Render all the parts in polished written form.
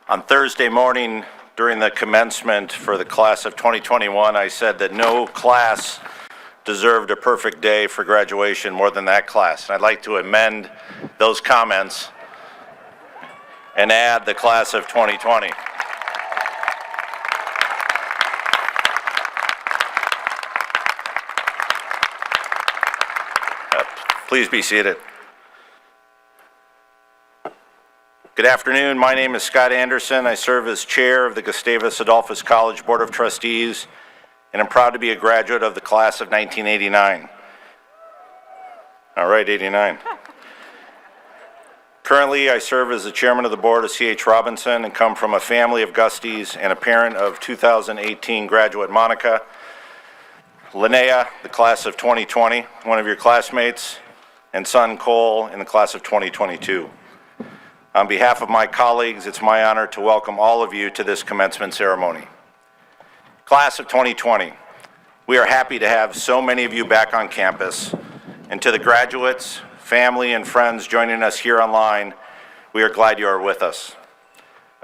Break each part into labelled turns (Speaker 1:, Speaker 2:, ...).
Speaker 1: On Thursday morning, during the commencement for the class of 2021, I said that no class deserved a perfect day for graduation more than that class. And I'd like to amend those comments and add the class of 2020. Please be seated. Good afternoon. My name is Scott Anderson. I serve as chair of the Gustavus Adolphus College Board of Trustees, and I'm proud to be a graduate of the class of 1989. All right, 89. Currently, I serve as the chairman of the board of C.H. Robinson and come from a family of Gusties and a parent of 2018 graduate Monica. Linnea, the class of 2020, one of your classmates, and son Cole in the class of 2022. On behalf of my colleagues, it's my honor to welcome all of you to this commencement ceremony. Class of 2020, we are happy to have so many of you back on campus. And to the graduates, family, and friends joining us here online, we are glad you are with us.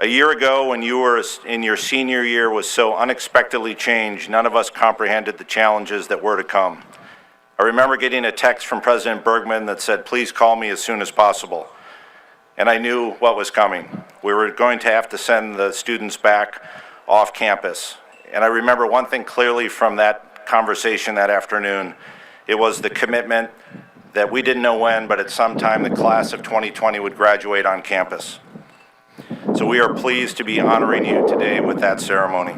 Speaker 1: A year ago, when you were in your senior year was so unexpectedly changed, none of us comprehended the challenges that were to come. I remember getting a text from President Bergman that said, "Please call me as soon as possible." And I knew what was coming. We were going to have to send the students back off campus. And I remember one thing clearly from that conversation that afternoon. It was the commitment that we didn't know when, but at some time the class of 2020 would graduate on campus. So we are pleased to be honoring you today with that ceremony.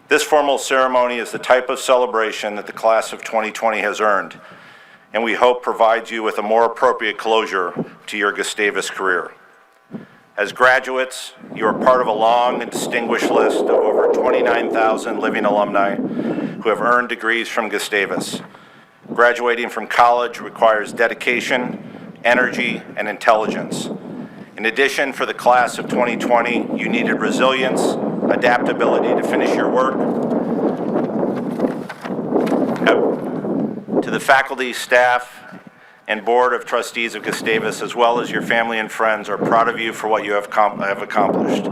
Speaker 1: This formal ceremony is the type of celebration that the class of 2020 has earned, and we hope provides you with a more appropriate closure to your Gustavus career. As graduates, you are part of a long and distinguished list of over 29,000 living alumni who have earned degrees from Gustavus. Graduating from college requires dedication, energy, and intelligence. In addition, for the class of 2020, you needed resilience, adaptability to finish your work. To the faculty, staff, and board of trustees of Gustavus, as well as your family and friends, are proud of you for what you have accomplished.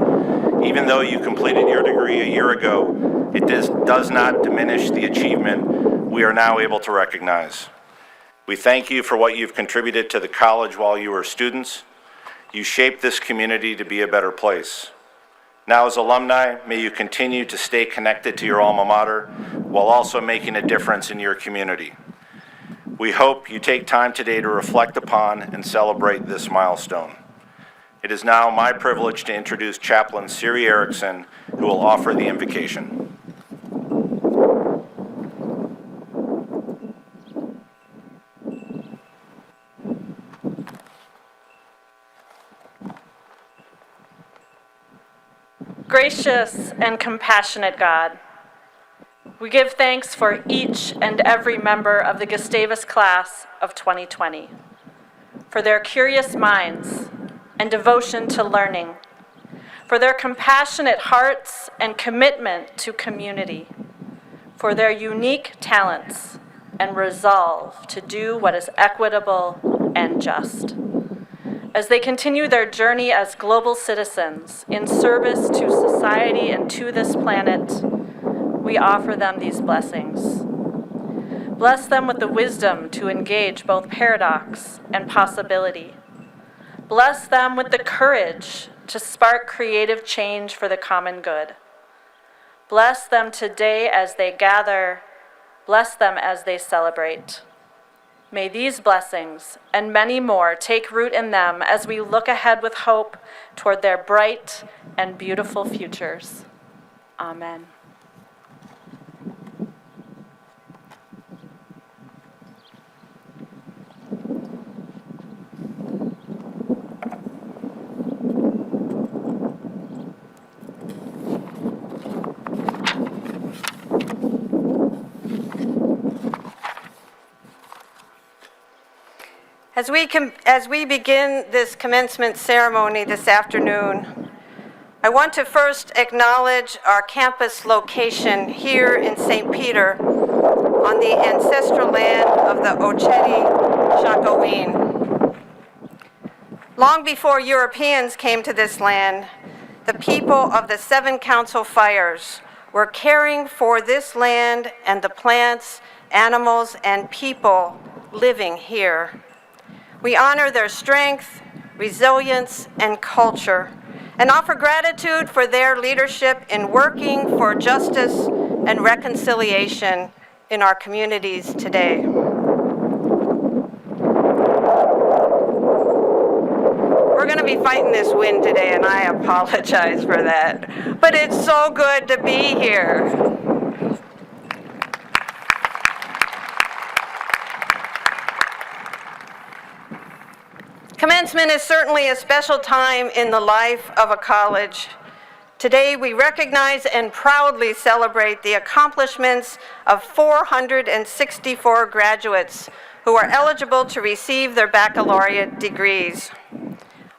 Speaker 1: Even though you completed your degree a year ago, it does not diminish the achievement we are now able to recognize. We thank you for what you've contributed to the college while you were students. You shaped this community to be a better place. Now, as alumni, may you continue to stay connected to your alma mater while also making a difference in your community. We hope you take time today to reflect upon and celebrate this milestone. It is now my privilege to introduce Chaplain Siri Erickson, who will offer the invocation.
Speaker 2: Gracious and compassionate God, we give thanks for each and every member of the Gustavus class of 2020, for their curious minds and devotion to learning, for their compassionate hearts and commitment to community, for their unique talents and resolve to do what is equitable and just. As they continue their journey as global citizens in service to society and to this planet, we offer them these blessings. Bless them with the wisdom to engage both paradox and possibility. Bless them with the courage to spark creative change for the common good. Bless them today as they gather. Bless them as they celebrate. May these blessings and many more take root in them as we look ahead with hope toward their bright and beautiful futures. Amen.
Speaker 3: As we begin this commencement ceremony this afternoon, I want to first acknowledge our campus location here in St. Peter on the ancestral land of the Oceti-Sakowin. Long before Europeans came to this land, the people of the 7 council fires were caring for this land and the plants, animals, and people living here. We honor their strength, resilience, and culture, and offer gratitude for their leadership in working for justice and reconciliation in our communities today. We're going to be fighting this wind today, and I apologize for that. But it's so good to be here. Commencement is certainly a special time in the life of a college. Today, we recognize and proudly celebrate the accomplishments of 464 graduates who are eligible to receive their baccalaureate degrees.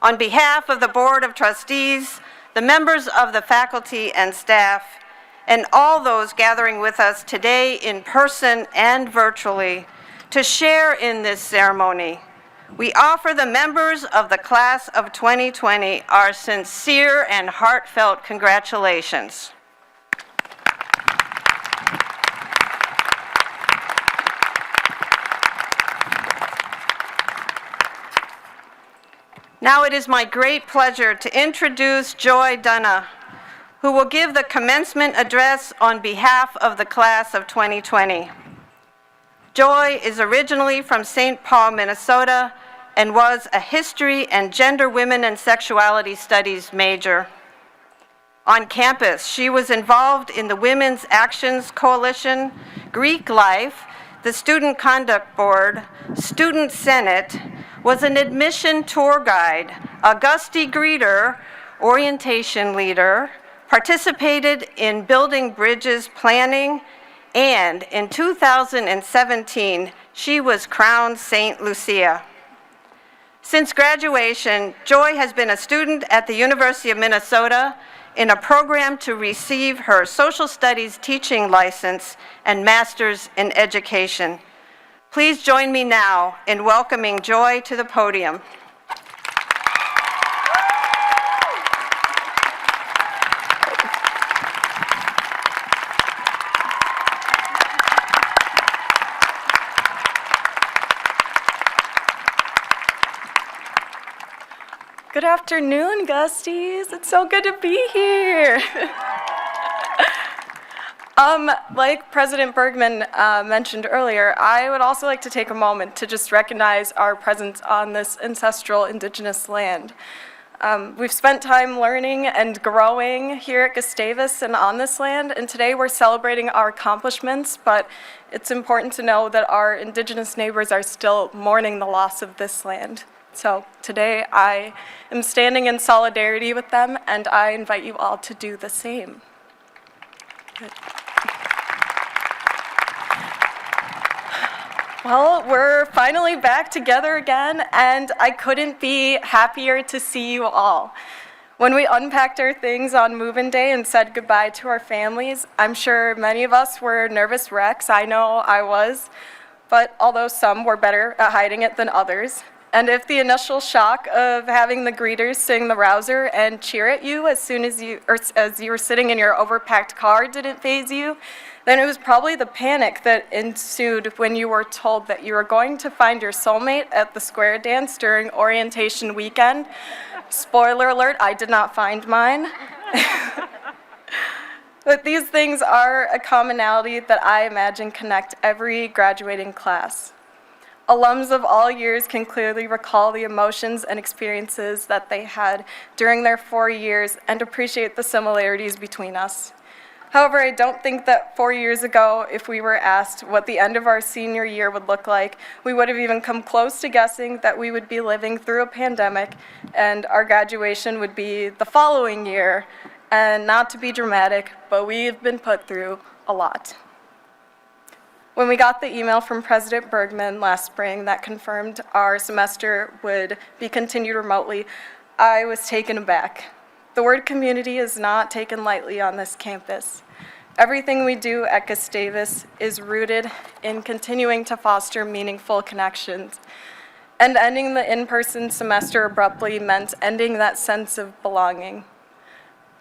Speaker 3: On behalf of the Board of Trustees, the members of the faculty and staff, and all those gathering with us today in person and virtually to share in this ceremony, we offer the members of the class of 2020 our sincere and heartfelt congratulations. Now it is my great pleasure to introduce Joy Dunna, who will give the commencement address on behalf of the class of 2020. Joy is originally from St. Paul, Minnesota, and was a history and gender, women, and sexuality studies major. On campus, she was involved in the Women's Actions Coalition, Greek Life, the Student Conduct Board, Student Senate, was an admission tour guide, a gusty greeter, orientation leader, participated in building bridges planning, and in 2017, she was crowned St. Lucia. Since graduation, Joy has been a student at the University of Minnesota in a program to receive her social studies teaching license and master's in education. Please join me now in welcoming Joy to the podium.
Speaker 4: Good afternoon, Gusties. It's so good to be here. Like President Bergman mentioned earlier, I would also like to take a moment to just recognize our presence on this ancestral Indigenous land. We've spent time learning and growing here at Gustavus and on this land, and today we're celebrating our accomplishments, but it's important to know that our Indigenous neighbors are still mourning the loss of this land. So today I am standing in solidarity with them, and I invite you all to do the same. Good. Well, we're finally back together again, and I couldn't be happier to see you all. When we unpacked our things on move-in day and said goodbye to our families, I'm sure many of us were nervous wrecks. I know I was, but although some were better at hiding it than others. And if the initial shock of having the greeters sing the rouser and cheer at you as you were sitting in your overpacked car didn't faze you, then it was probably the panic that ensued when you were told that you were going to find your soulmate at the square dance during orientation weekend. Spoiler alert, I did not find mine. But these things are a commonality that I imagine connect every graduating class. Alums of all years can clearly recall the emotions and experiences that they had during their 4 years and appreciate the similarities between us. However, I don't think that 4 years ago, if we were asked what the end of our senior year would look like, we would have even come close to guessing that we would be living through a pandemic and our graduation would be the following year. And not to be dramatic, but we've been put through a lot. When we got the email from President Bergman last spring that confirmed our semester would be continued remotely, I was taken aback. The word community is not taken lightly on this campus. Everything we do at Gustavus is rooted in continuing to foster meaningful connections. And ending the in-person semester abruptly meant ending that sense of belonging.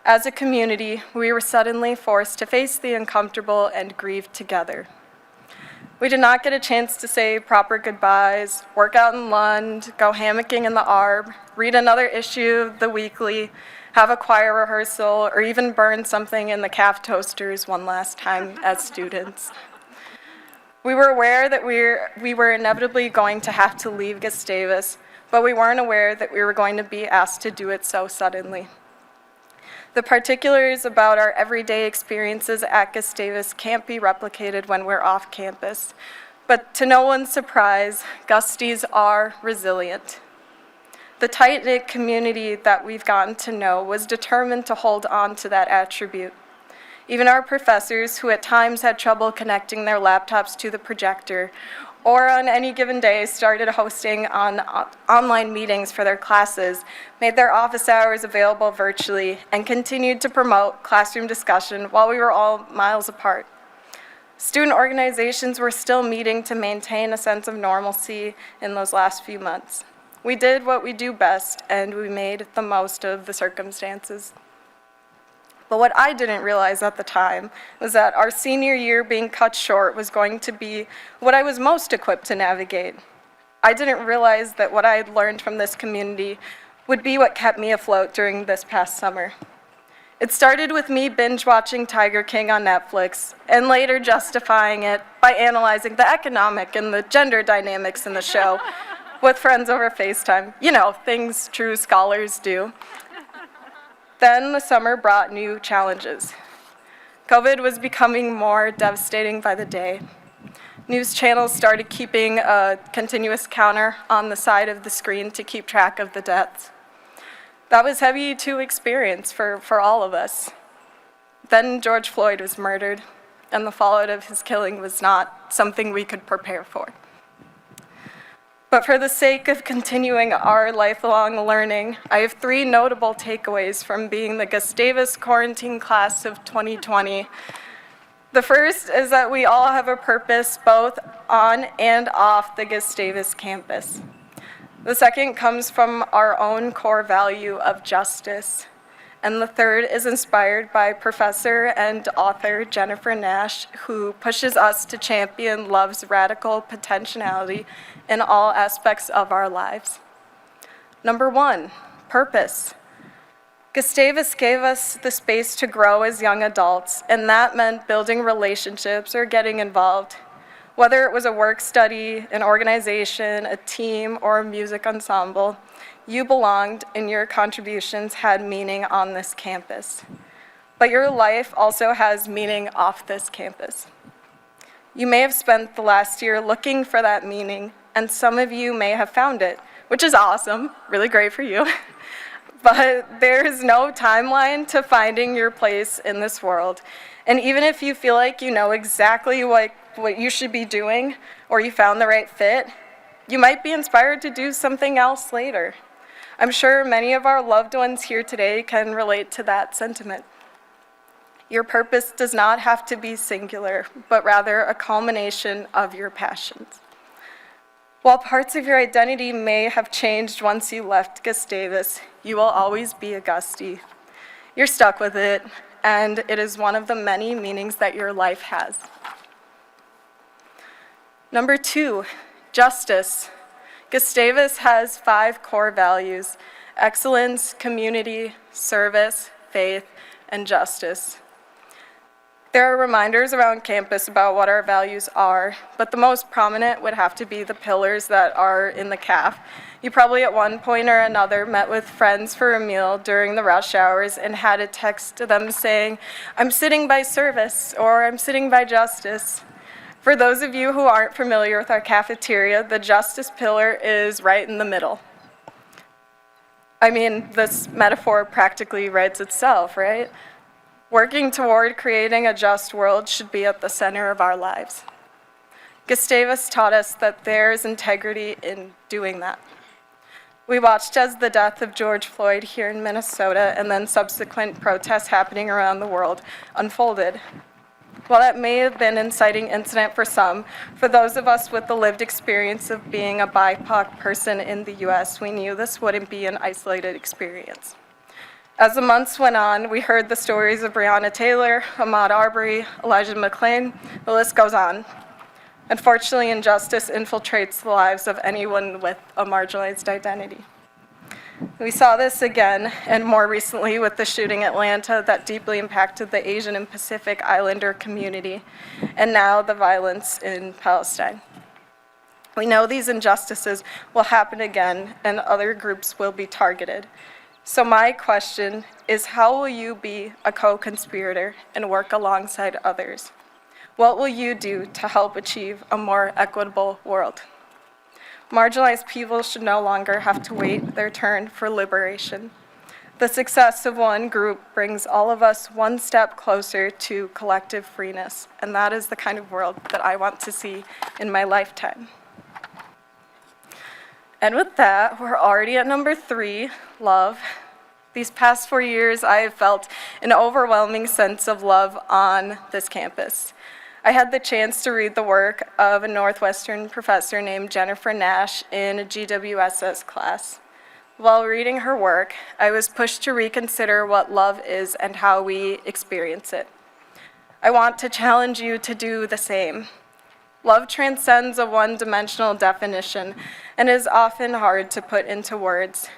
Speaker 4: As a community, we were suddenly forced to face the uncomfortable and grieve together. We did not get a chance to say proper goodbyes, work out in Lund, go hammocking in the Arb, read another issue of the weekly, have a choir rehearsal, or even burn something in the calf toasters one last time as students. We were aware that we were inevitably going to have to leave Gustavus, but we weren't aware that we were going to be asked to do it so suddenly. The particulars about our everyday experiences at Gustavus can't be replicated when we're off campus, but to no one's surprise, Gusties are resilient. The tight-knit community that we've gotten to know was determined to hold on to that attribute. Even our professors, who at times had trouble connecting their laptops to the projector, or on any given day started hosting online meetings for their classes, made their office hours available virtually, and continued to promote classroom discussion while we were all miles apart. Student organizations were still meeting to maintain a sense of normalcy in those last few months. We did what we do best, and we made the most of the circumstances. But what I didn't realize at the time was that our senior year being cut short was going to be what I was most equipped to navigate. I didn't realize that what I had learned from this community would be what kept me afloat during this past summer. It started with me binge-watching Tiger King on Netflix, and later justifying it by analyzing the economic and the gender dynamics in the show with friends over FaceTime. You know, things true scholars do. Then the summer brought new challenges. COVID was becoming more devastating by the day. News channels started keeping a continuous counter on the side of the screen to keep track of the deaths. That was heavy to experience for all of us. Then George Floyd was murdered, and the fallout of his killing was not something we could prepare for. But for the sake of continuing our lifelong learning, I have 3 notable takeaways from being the Gustavus quarantine class of 2020. The first is that we all have a purpose both on and off the Gustavus campus. The second comes from our own core value of justice. And the third is inspired by professor and author Jennifer Nash, who pushes us to champion love's radical potentiality in all aspects of our lives. Number 1, purpose. Gustavus gave us the space to grow as young adults, and that meant building relationships or getting involved. Whether it was a work study, an organization, a team, or a music ensemble, you belonged and your contributions had meaning on this campus. But your life also has meaning off this campus. You may have spent the last year looking for that meaning, and some of you may have found it, which is awesome, really great for you. But there is no timeline to finding your place in this world. And even if you feel like you know exactly what you should be doing, or you found the right fit, you might be inspired to do something else later. I'm sure many of our loved ones here today can relate to that sentiment. Your purpose does not have to be singular, but rather a culmination of your passions. While parts of your identity may have changed once you left Gustavus, you will always be a Gustie. You're stuck with it, and it is one of the many meanings that your life has. Number 2, justice. Gustavus has 5 core values: excellence, community, service, faith, and justice. There are reminders around campus about what our values are, but the most prominent would have to be the pillars that are in the CAF. You probably at one point or another met with friends for a meal during the rush hours and had a text to them saying, "I'm sitting by service," or "I'm sitting by justice." For those of you who aren't familiar with our cafeteria, the justice pillar is right in the middle. I mean, this metaphor practically writes itself, right? Working toward creating a just world should be at the center of our lives. Gustavus taught us that there is integrity in doing that. We watched as the death of George Floyd here in Minnesota and then subsequent protests happening around the world unfolded. While that may have been an inciting incident for some, for those of us with the lived experience of being a BIPOC person in the US, we knew this wouldn't be an isolated experience. As the months went on, we heard the stories of Breonna Taylor, Ahmaud Arbery, Elijah McClain, the list goes on. Unfortunately, injustice infiltrates the lives of anyone with a marginalized identity. We saw this again, and more recently with the shooting in Atlanta that deeply impacted the Asian and Pacific Islander community, and now the violence in Palestine. We know these injustices will happen again, and other groups will be targeted. So my question is, how will you be a co-conspirator and work alongside others? What will you do to help achieve a more equitable world? Marginalized people should no longer have to wait their turn for liberation. The success of one group brings all of us one step closer to collective freeness, and that is the kind of world that I want to see in my lifetime. And with that, we're already at number 3, love. These past 4 years, I have felt an overwhelming sense of love on this campus. I had the chance to read the work of a Northwestern professor named Jennifer Nash in a GWSS class. While reading her work, I was pushed to reconsider what love is and how we experience it. I want to challenge you to do the same. Love transcends a one-dimensional definition and is often hard to put into words.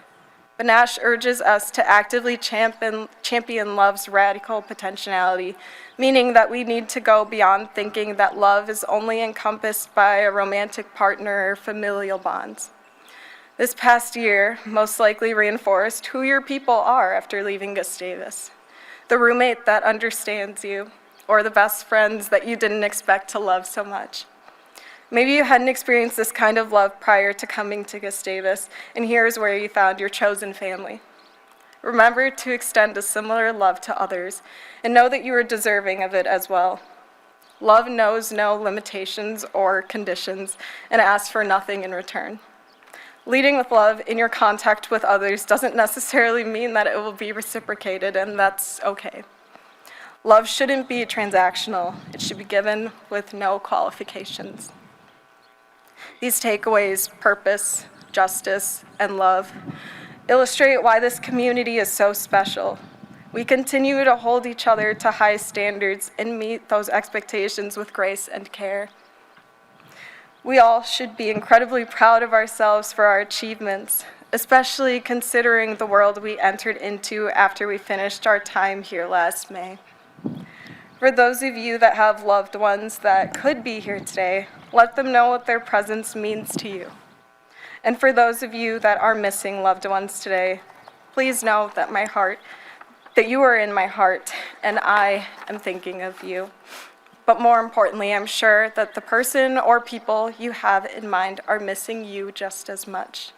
Speaker 4: But Nash urges us to actively champion love's radical potentiality, meaning that we need to go beyond thinking that love is only encompassed by a romantic partner or familial bonds. This past year most likely reinforced who your people are after leaving Gustavus. The roommate that understands you, or the best friends that you didn't expect to love so much. Maybe you hadn't experienced this kind of love prior to coming to Gustavus, and here's where you found your chosen family. Remember to extend a similar love to others, and know that you are deserving of it as well. Love knows no limitations or conditions, and asks for nothing in return. Leading with love in your contact with others doesn't necessarily mean that it will be reciprocated, and that's okay. Love shouldn't be transactional. It should be given with no qualifications. These takeaways, purpose, justice, and love, illustrate why this community is so special. We continue to hold each other to high standards and meet those expectations with grace and care. We all should be incredibly proud of ourselves for our achievements, especially considering the world we entered into after we finished our time here last May. For those of you that have loved ones that could be here today, let them know what their presence means to you. And for those of you that are missing loved ones today, please know that you are in my heart, and I am thinking of you. But more importantly, I'm sure that the person or people you have in mind are missing you just as much.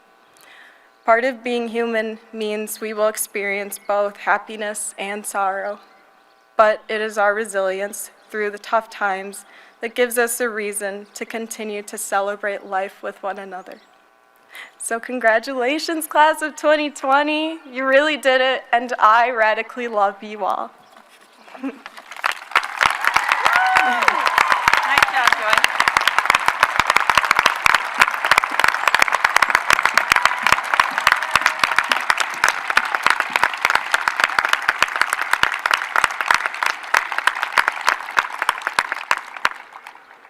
Speaker 4: Part of being human means we will experience both happiness and sorrow. But it is our resilience through the tough times that gives us a reason to continue to celebrate life with one another. So congratulations, class of 2020. You really did it, and I radically love you all.
Speaker 3: Nice job, Joy.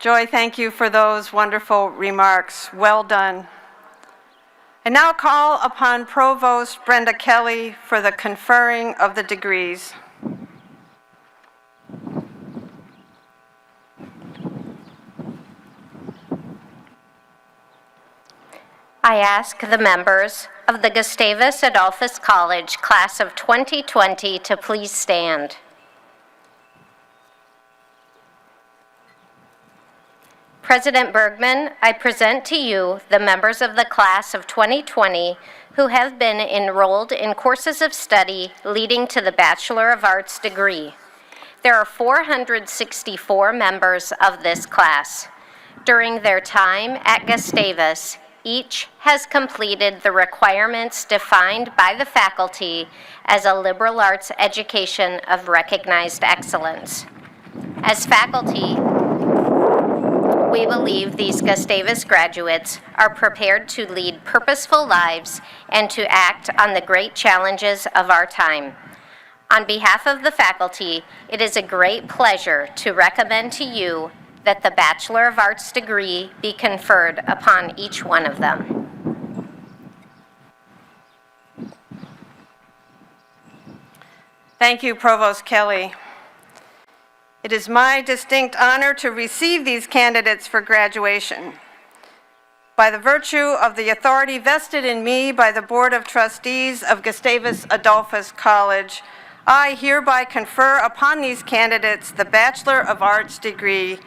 Speaker 3: Joy, thank you for those wonderful remarks. Well done. I now call upon Provost Brenda Kelly for the conferring of the degrees.
Speaker 5: I ask the members of the Gustavus Adolphus College class of 2020 to please stand. President Bergman, I present to you the members of the class of 2020 who have been enrolled in courses of study leading to the Bachelor of Arts degree. There are 464 members of this class. During their time at Gustavus, each has completed the requirements defined by the faculty as a liberal arts education of recognized excellence. As faculty, We believe these Gustavus graduates are prepared to lead purposeful lives and to act on the great challenges of our time. On behalf of the faculty, it is a great pleasure to recommend to you that the Bachelor of Arts degree be conferred upon each one of them.
Speaker 3: Thank you, Provost Kelly. It is my distinct honor to receive these candidates for graduation. By the virtue of the authority vested in me by the Board of Trustees of Gustavus Adolphus College, I hereby confer upon these candidates the Bachelor of Arts degree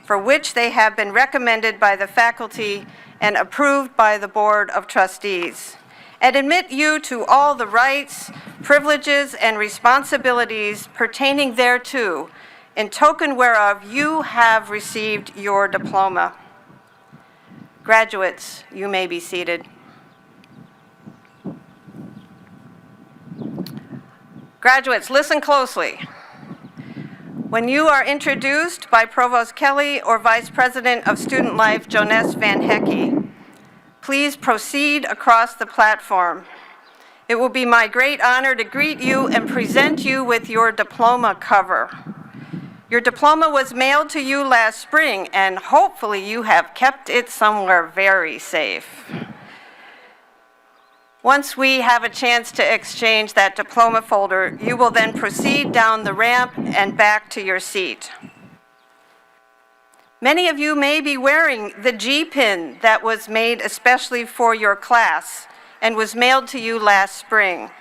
Speaker 3: for which they have been recommended by the faculty and approved by the Board of Trustees, and admit you to all the rights, privileges, and responsibilities pertaining thereto, in token whereof you have received your diploma. Graduates, you may be seated. Graduates, listen closely. When you are introduced by Provost Kelly or Vice President of Student Life, Jonas Van Hecke, please proceed across the platform. It will be my great honor to greet you and present you with your diploma cover. Your diploma was mailed to you last spring, and hopefully you have kept it somewhere very safe. Once we have a chance to exchange that diploma folder, you will then proceed down the ramp and back to your seat. Many of you may be wearing the G-pin that was made especially for your class and was mailed to you last spring.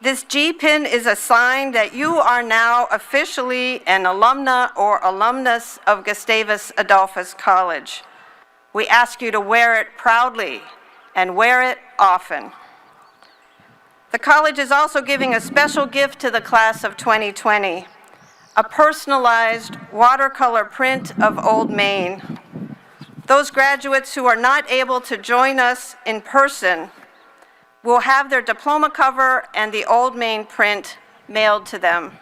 Speaker 3: This G-pin is a sign that you are now officially an alumna or alumnus of Gustavus Adolphus College. We ask you to wear it proudly and wear it often. The college is also giving a special gift to the class of 2020, a personalized watercolor print of Old Main. Those graduates who are not able to join us in person will have their diploma cover and the Old Main print mailed to them.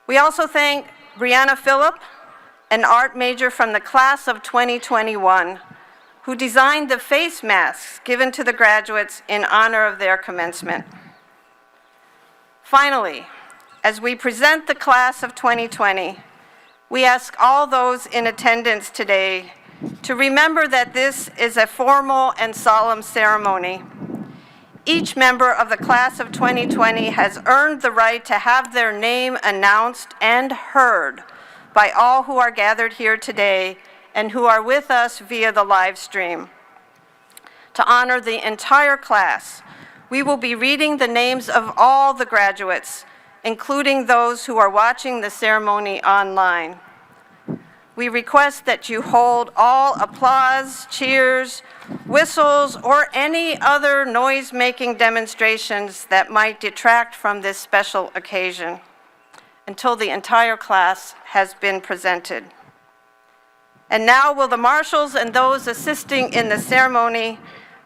Speaker 3: We also thank Brianna Phillip, an art major from the class of 2021, who designed the face masks given to the graduates in honor of their commencement. Finally, as we present the class of 2020, we ask all those in attendance today to remember that this is a formal and solemn ceremony. Each member of the class of 2020 has earned the right to have their name announced and heard by all who are gathered here today and who are with us via the live stream. To honor the entire class, we will be reading the names of all the graduates, including those who are watching the ceremony online. We request that you hold all applause, cheers, whistles, or any other noise-making demonstrations that might detract from this special occasion until the entire class has been presented. And now will the marshals and those assisting in the ceremony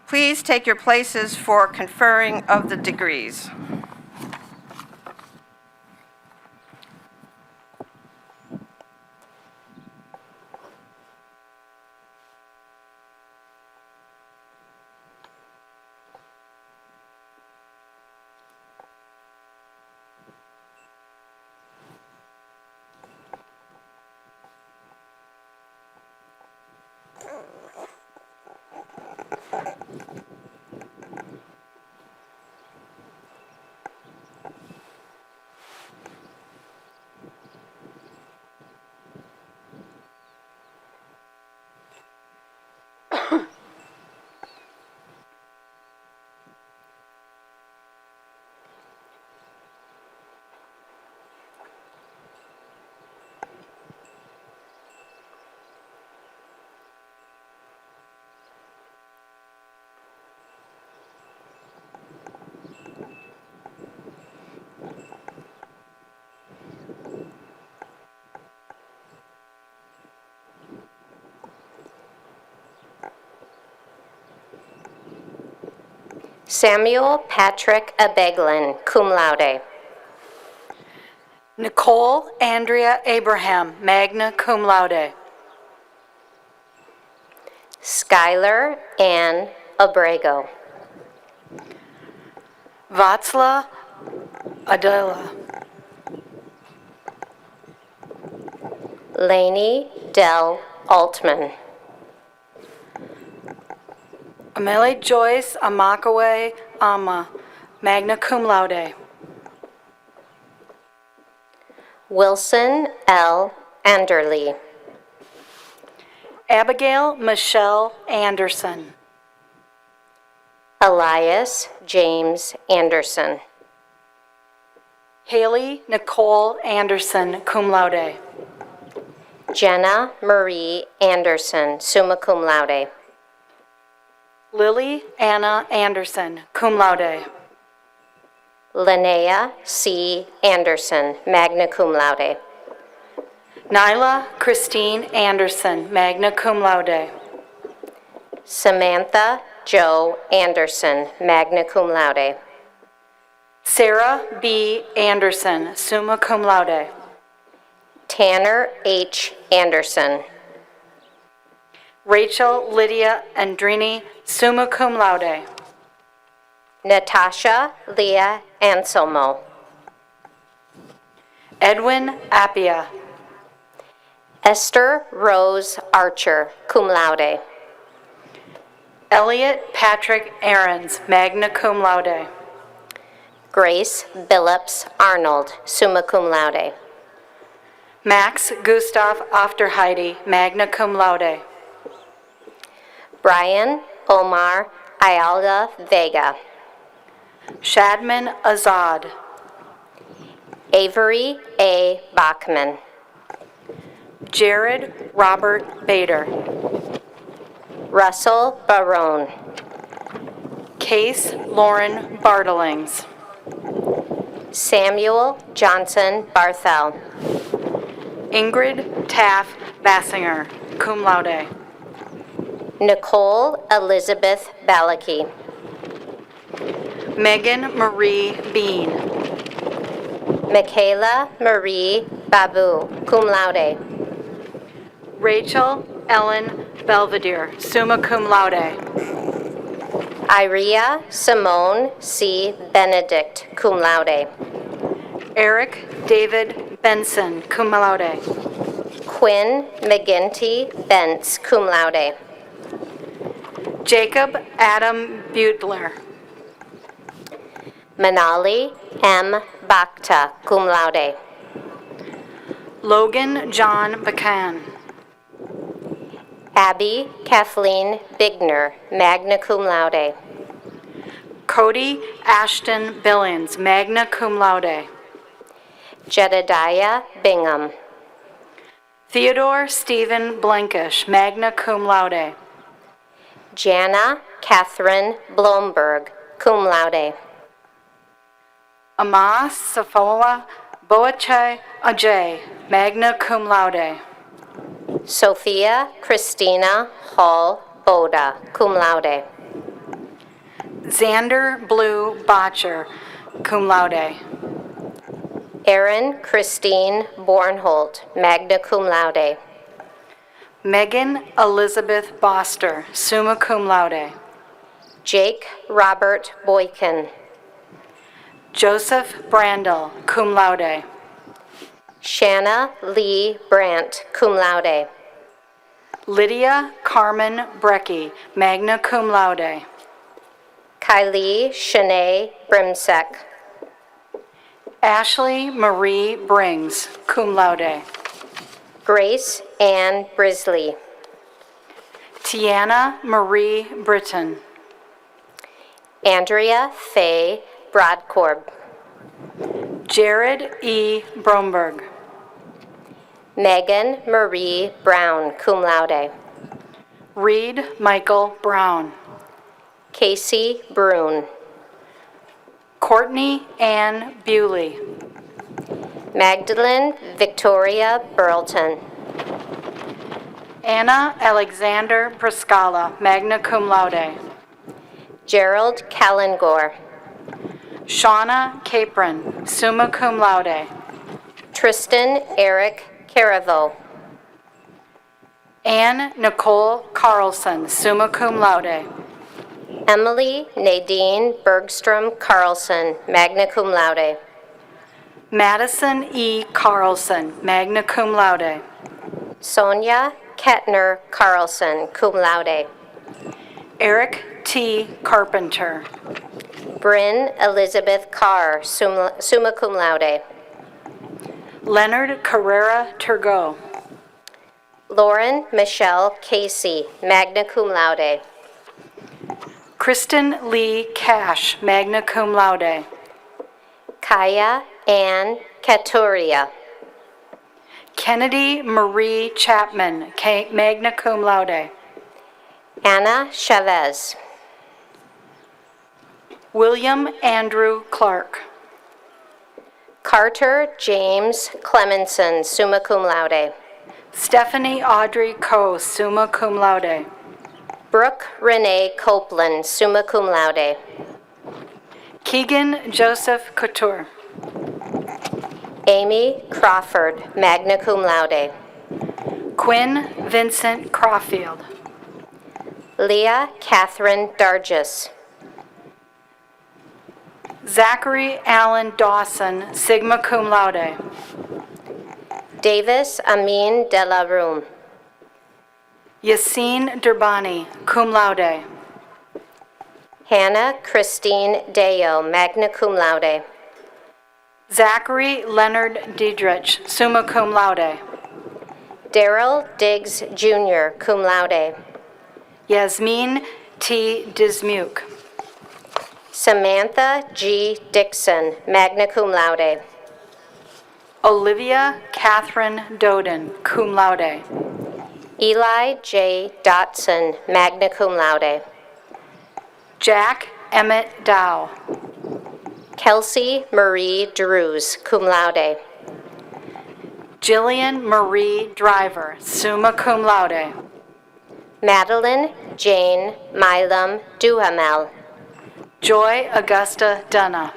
Speaker 3: please take your places for conferring of the degrees.
Speaker 5: Samuel Patrick Abeglin, cum laude.
Speaker 6: Nicole Andrea Abraham, magna cum laude.
Speaker 5: Skylar Ann Abrego.
Speaker 6: Václav Adela.
Speaker 5: Lainey Del Altman.
Speaker 6: Amelie Joyce Amakawe Ama, magna cum laude.
Speaker 5: Wilson L. Anderly.
Speaker 6: Abigail Michelle Anderson.
Speaker 5: Elias James Anderson.
Speaker 6: Haley Nicole Anderson, cum laude.
Speaker 5: Jenna Marie Anderson, summa cum laude.
Speaker 6: Lily Anna Anderson, cum laude.
Speaker 5: Linnea C. Anderson, magna cum laude.
Speaker 6: Nyla Christine Anderson, magna cum laude.
Speaker 5: Samantha Jo Anderson, magna cum laude.
Speaker 6: Sarah B. Anderson, summa cum laude.
Speaker 5: Tanner H. Anderson.
Speaker 6: Rachel Lydia Andrini, summa cum laude.
Speaker 5: Natasha Leah Anselmo.
Speaker 6: Edwin Appia.
Speaker 5: Esther Rose Archer, cum laude.
Speaker 6: Elliot Patrick Aarons, magna cum laude.
Speaker 5: Grace Billups Arnold, summa cum laude.
Speaker 6: Max Gustav Afterheide, magna cum laude.
Speaker 5: Brian Omar Ayala Vega.
Speaker 6: Shadman Azad.
Speaker 5: Avery A. Bachman.
Speaker 6: Jared Robert Bader.
Speaker 5: Russell Barone.
Speaker 6: Case Lauren Bartlings.
Speaker 5: Samuel Johnson Barthel.
Speaker 6: Ingrid Taff Bassinger, cum laude.
Speaker 5: Nicole Elizabeth Balaki.
Speaker 6: Megan Marie Bean.
Speaker 5: Michaela Marie Babu, cum laude.
Speaker 6: Rachel Ellen Belvedere, summa cum laude.
Speaker 5: Iria Simone C. Benedict, cum laude.
Speaker 6: Eric David Benson, cum laude.
Speaker 5: Quinn McGinty Bentz, cum laude.
Speaker 6: Jacob Adam Butler.
Speaker 5: Manali M. Bhakta, cum laude.
Speaker 6: Logan John Bacan.
Speaker 5: Abby Kathleen Bigner, magna cum laude.
Speaker 6: Cody Ashton Billings, magna cum laude.
Speaker 5: Jedediah Bingham.
Speaker 6: Theodore Stephen Blankish, magna cum laude.
Speaker 5: Jana Catherine Blomberg, cum laude.
Speaker 6: Amas Safola Boache Ajay, magna cum laude.
Speaker 5: Sophia Christina Hall Boda, cum laude.
Speaker 6: Xander Blue Botcher, cum laude.
Speaker 5: Erin Christine Bornholt, magna cum laude.
Speaker 6: Megan Elizabeth Boster, summa cum laude.
Speaker 5: Jake Robert Boykin.
Speaker 6: Joseph Brandel, cum laude.
Speaker 5: Shanna Lee Brandt, cum laude.
Speaker 6: Lydia Carmen Brecky, magna cum laude.
Speaker 5: Kylie Shanae Brimsek.
Speaker 6: Ashley Marie Brings, cum laude.
Speaker 5: Grace Ann Brisley.
Speaker 6: Tiana Marie Britton.
Speaker 5: Andrea Faye Brodkorb.
Speaker 6: Jared E. Bromberg.
Speaker 5: Megan Marie Brown, cum laude.
Speaker 6: Reed Michael Brown.
Speaker 5: Casey Brune.
Speaker 6: Courtney Ann Bewley.
Speaker 5: Magdalene Victoria Burlton.
Speaker 6: Anna Alexander Prescala, magna cum laude.
Speaker 5: Gerald Callengore.
Speaker 6: Shauna Capron, summa cum laude.
Speaker 5: Tristan Eric Caravo.
Speaker 6: Anne Nicole Carlson, summa cum laude.
Speaker 5: Emily Nadine Bergstrom Carlson, magna cum laude.
Speaker 6: Madison E. Carlson, magna cum laude.
Speaker 5: Sonia Kettner Carlson, cum laude.
Speaker 6: Eric T. Carpenter.
Speaker 5: Bryn Elizabeth Carr, summa cum laude.
Speaker 6: Leonard Carrera Turgot.
Speaker 5: Lauren Michelle Casey, magna cum laude.
Speaker 6: Kristen Lee Cash, magna cum laude.
Speaker 5: Kaya Ann Katuria.
Speaker 6: Kennedy Marie Chapman, magna cum laude.
Speaker 5: Anna Chavez.
Speaker 6: William Andrew Clark.
Speaker 5: Carter James Clemenson, summa cum laude.
Speaker 6: Stephanie Audrey Coe, summa cum laude.
Speaker 5: Brooke Renee Copeland, summa cum laude.
Speaker 6: Keegan Joseph Couture.
Speaker 5: Amy Crawford, magna cum laude.
Speaker 6: Quinn Vincent Crawfield.
Speaker 5: Leah Catherine Dargis.
Speaker 6: Zachary Allen Dawson, sigma cum laude.
Speaker 5: Davis Amin de la Room.
Speaker 6: Yassine Durbani, cum laude.
Speaker 5: Hannah Christine Deo, magna cum laude.
Speaker 6: Zachary Leonard Diedrich, summa cum laude.
Speaker 5: Daryl Diggs Jr., cum laude.
Speaker 6: Yasmin T. Dismuke.
Speaker 5: Samantha G. Dixon, magna cum laude.
Speaker 6: Olivia Catherine Doden, cum laude.
Speaker 5: Eli J. Dotson, magna cum laude.
Speaker 6: Jack Emmett Dow.
Speaker 5: Kelsey Marie Drews, cum laude.
Speaker 6: Jillian Marie Driver, summa cum laude.
Speaker 5: Madeline Jane Milam Duhamel.
Speaker 6: Joy Augusta Dunna.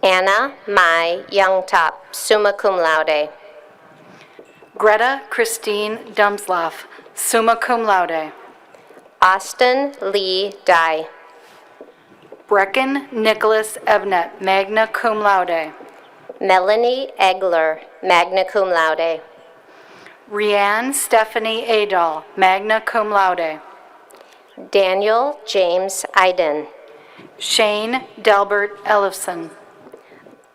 Speaker 5: Anna Mai Youngtop, summa cum laude.
Speaker 6: Greta Christine Dumsloff, summa cum laude.
Speaker 5: Austin Lee Dye.
Speaker 6: Brecken Nicholas Ebnet, magna cum laude.
Speaker 5: Melanie Egler, magna cum laude.
Speaker 6: Rianne Stephanie Adol, magna cum laude.
Speaker 5: Daniel James Iden.
Speaker 6: Shane Delbert Ellefson.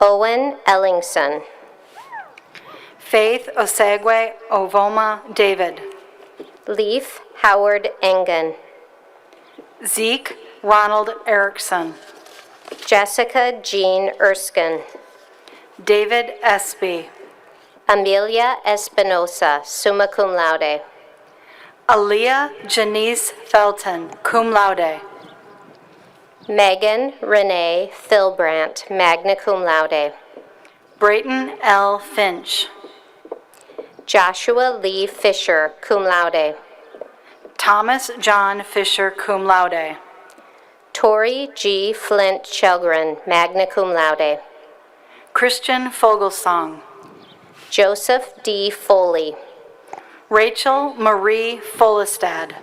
Speaker 5: Owen Ellingson.
Speaker 6: Faith Osagwe Ovoma David.
Speaker 5: Leaf Howard Engen.
Speaker 6: Zeke Ronald Erickson.
Speaker 5: Jessica Jean Erskine.
Speaker 6: David Espy.
Speaker 5: Amelia Espinosa, summa cum laude.
Speaker 6: Aaliyah Janice Felton, cum laude.
Speaker 5: Megan Renee Philbrandt, magna cum laude.
Speaker 6: Brayton L. Finch.
Speaker 5: Joshua Lee Fisher, cum laude.
Speaker 6: Thomas John Fisher, cum laude.
Speaker 5: Tori G. Flint Chelgren, magna cum laude.
Speaker 6: Christian Fogelsong.
Speaker 5: Joseph D. Foley.
Speaker 6: Rachel Marie Folestad.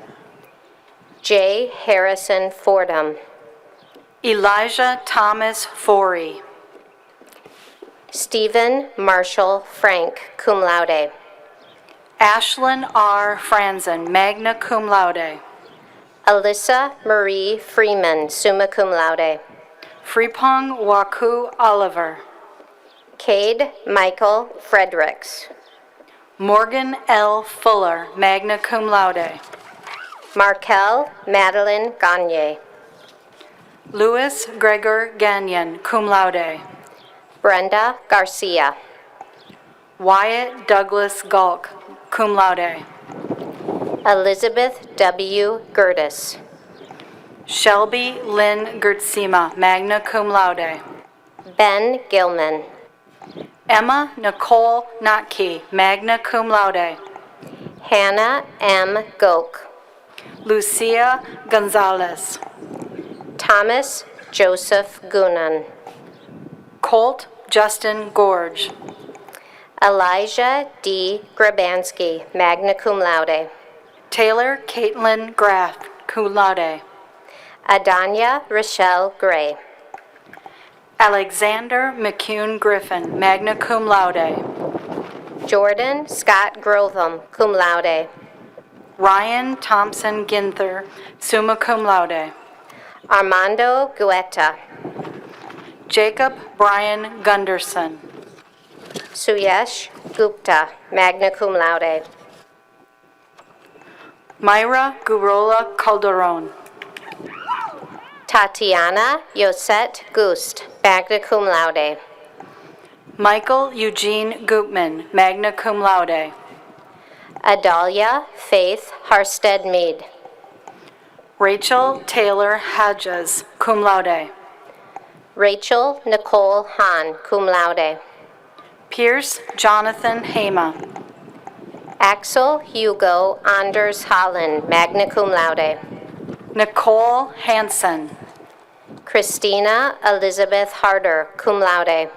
Speaker 5: J. Harrison Fordham.
Speaker 6: Elijah Thomas Forey.
Speaker 5: Stephen Marshall Frank, cum laude.
Speaker 6: Ashlyn R. Franzen, magna cum laude.
Speaker 5: Alyssa Marie Freeman, summa cum laude.
Speaker 6: Fripong Waku Oliver.
Speaker 5: Cade Michael Fredericks.
Speaker 6: Morgan L. Fuller, magna cum laude.
Speaker 5: Markel Madeline Gagne.
Speaker 6: Louis Gregor Gagnon, cum laude.
Speaker 5: Brenda Garcia.
Speaker 6: Wyatt Douglas Gulk, cum laude.
Speaker 5: Elizabeth W. Gertis.
Speaker 6: Shelby Lynn Gertsima, magna cum laude.
Speaker 5: Ben Gilman.
Speaker 6: Emma Nicole Notke, magna cum laude.
Speaker 5: Hannah M. Goke.
Speaker 6: Lucia Gonzalez.
Speaker 5: Thomas Joseph Gunan.
Speaker 6: Colt Justin Gorge.
Speaker 5: Elijah D. Grabansky, magna cum laude.
Speaker 6: Taylor Caitlin Graff, cum laude.
Speaker 5: Adanya Rochelle Gray.
Speaker 6: Alexander McCune Griffin, magna cum laude.
Speaker 5: Jordan Scott Grotham, cum laude.
Speaker 6: Ryan Thompson Ginther, summa cum laude.
Speaker 5: Armando Guetta.
Speaker 6: Jacob Brian Gunderson.
Speaker 5: Suyesh Gupta, magna cum laude.
Speaker 6: Myra Gurola Calderon.
Speaker 5: Tatiana Yosette Gust, magna cum laude.
Speaker 6: Michael Eugene Gutman, magna cum laude.
Speaker 5: Adalia Faith Harstead Mead.
Speaker 6: Rachel Taylor Hodges, cum laude.
Speaker 5: Rachel Nicole Hahn, cum laude.
Speaker 6: Pierce Jonathan Hema.
Speaker 5: Axel Hugo Anders Holland, magna cum laude.
Speaker 6: Nicole Hansen.
Speaker 5: Christina Elizabeth Harder, cum laude.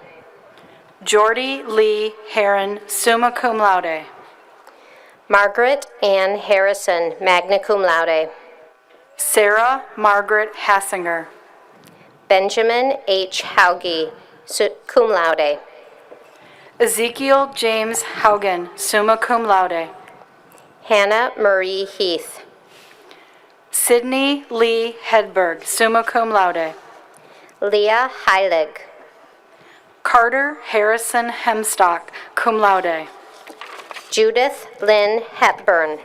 Speaker 6: Jordy Lee Heron, summa cum laude.
Speaker 5: Margaret Ann Harrison, magna cum laude.
Speaker 6: Sarah Margaret Hassinger.
Speaker 5: Benjamin H. Hauge, cum laude.
Speaker 6: Ezekiel James Haugen, summa cum laude.
Speaker 5: Hannah Marie Heath.
Speaker 6: Sydney Lee Hedberg, summa cum laude.
Speaker 5: Leah Heilig.
Speaker 6: Carter Harrison Hemstock, cum laude.
Speaker 5: Judith Lynn Hepburn.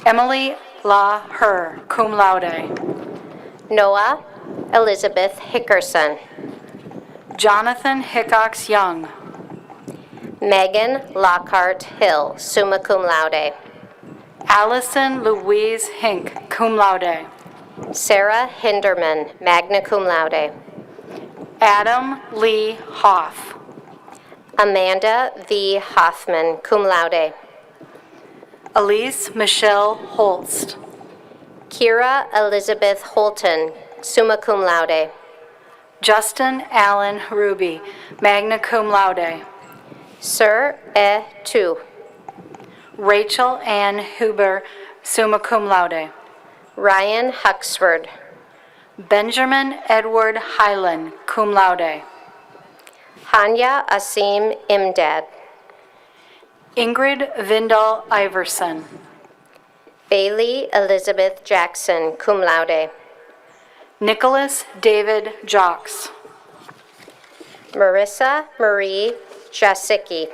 Speaker 6: Emily La Her, cum laude.
Speaker 5: Noah Elizabeth Hickerson.
Speaker 6: Jonathan Hickox Young.
Speaker 5: Megan Lockhart Hill, summa cum laude.
Speaker 6: Allison Louise Hink, cum laude.
Speaker 5: Sarah Hinderman, magna cum laude.
Speaker 6: Adam Lee Hoff.
Speaker 5: Amanda V. Hoffman, cum laude.
Speaker 6: Elise Michelle Holst.
Speaker 5: Kira Elizabeth Holton, summa cum laude.
Speaker 6: Justin Allen Ruby, magna cum laude.
Speaker 5: Sir Tu.
Speaker 6: Rachel Ann Huber, summa cum laude.
Speaker 5: Ryan Huxford.
Speaker 6: Benjamin Edward Hyland, cum laude.
Speaker 5: Hanya Asim Imdad.
Speaker 6: Ingrid Vindal Iverson.
Speaker 5: Bailey Elizabeth Jackson, cum laude.
Speaker 6: Nicholas David Jocks.
Speaker 5: Marissa Marie Jasicki.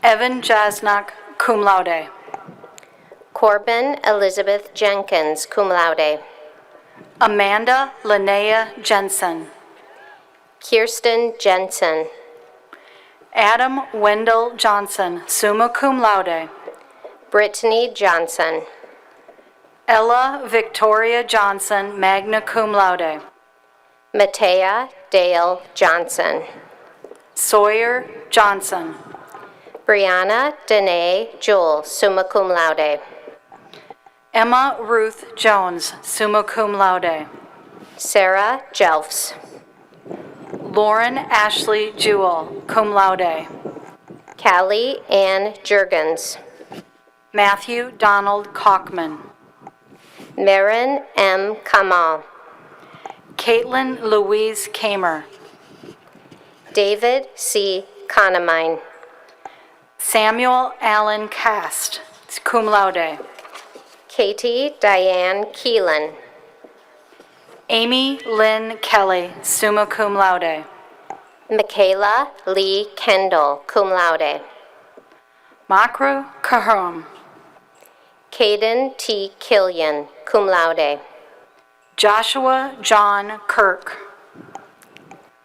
Speaker 6: Evan Jasnak, cum laude.
Speaker 5: Corbin Elizabeth Jenkins, cum laude.
Speaker 6: Amanda Linnea Jensen.
Speaker 5: Kirsten Jensen.
Speaker 6: Adam Wendell Johnson, summa cum laude.
Speaker 5: Brittany Johnson.
Speaker 6: Ella Victoria Johnson, magna cum laude.
Speaker 5: Matea Dale Johnson.
Speaker 6: Sawyer Johnson.
Speaker 5: Brianna Danae Joel, summa cum laude.
Speaker 6: Emma Ruth Jones, summa cum laude.
Speaker 5: Sarah Jelfs.
Speaker 6: Lauren Ashley Jewell, cum laude.
Speaker 5: Callie Ann Jurgens.
Speaker 6: Matthew Donald Cockman.
Speaker 5: Marin M. Kamal.
Speaker 6: Caitlin Louise Kamer.
Speaker 5: David C. Conamine.
Speaker 6: Samuel Allen Cast, cum laude.
Speaker 5: Katie Diane Keelan.
Speaker 6: Amy Lynn Kelly, summa cum laude.
Speaker 5: Michaela Lee Kendall, cum laude.
Speaker 6: Makru Kahram.
Speaker 5: Caden T. Killian, cum laude.
Speaker 6: Joshua John Kirk.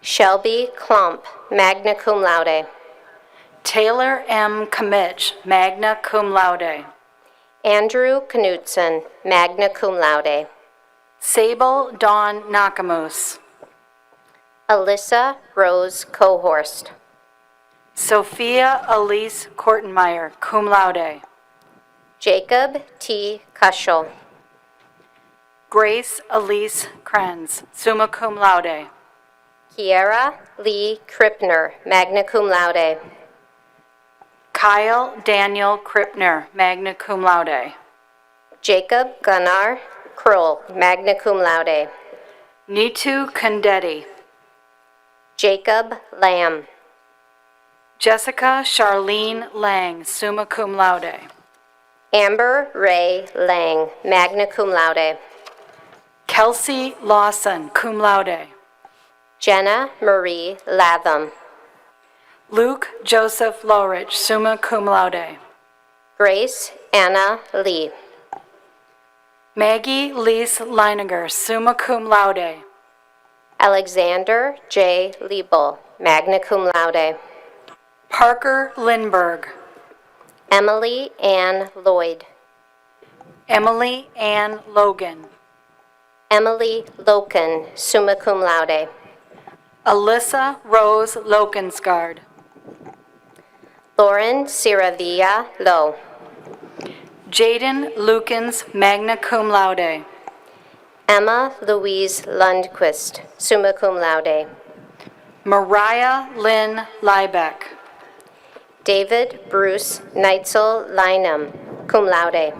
Speaker 5: Shelby Klump, magna cum laude.
Speaker 6: Taylor M. Kamich, magna cum laude.
Speaker 5: Andrew Knutson, magna cum laude.
Speaker 6: Sable Dawn Nakamus.
Speaker 5: Alyssa Rose Cohorst.
Speaker 6: Sophia Elise Kortenmeier, cum laude.
Speaker 5: Jacob T. Kushel.
Speaker 6: Grace Elise Krenz, summa cum laude.
Speaker 5: Kiera Lee Krippner, magna cum laude.
Speaker 6: Kyle Daniel Krippner, magna cum laude.
Speaker 5: Jacob Gunnar Kroll, magna cum laude.
Speaker 6: Nitu Kundeti.
Speaker 5: Jacob Lamb.
Speaker 6: Jessica Charlene Lang, summa cum laude.
Speaker 5: Amber Ray Lang, magna cum laude.
Speaker 6: Kelsey Lawson, cum laude.
Speaker 5: Jenna Marie Latham.
Speaker 6: Luke Joseph Lorich, summa cum laude.
Speaker 5: Grace Anna Lee.
Speaker 6: Maggie Lise Leiniger, summa cum laude.
Speaker 5: Alexander J. Liebel, magna cum laude.
Speaker 6: Parker Lindberg.
Speaker 5: Emily Ann Lloyd.
Speaker 6: Emily Ann Logan.
Speaker 5: Emily Loken, summa cum laude.
Speaker 6: Alyssa Rose Lokensgaard.
Speaker 5: Lauren Siravia Lowe.
Speaker 6: Jaden Lukens, magna cum laude.
Speaker 5: Emma Louise Lundquist, summa cum laude.
Speaker 6: Mariah Lynn Liebeck.
Speaker 5: David Bruce Neitzel Lynam, cum laude.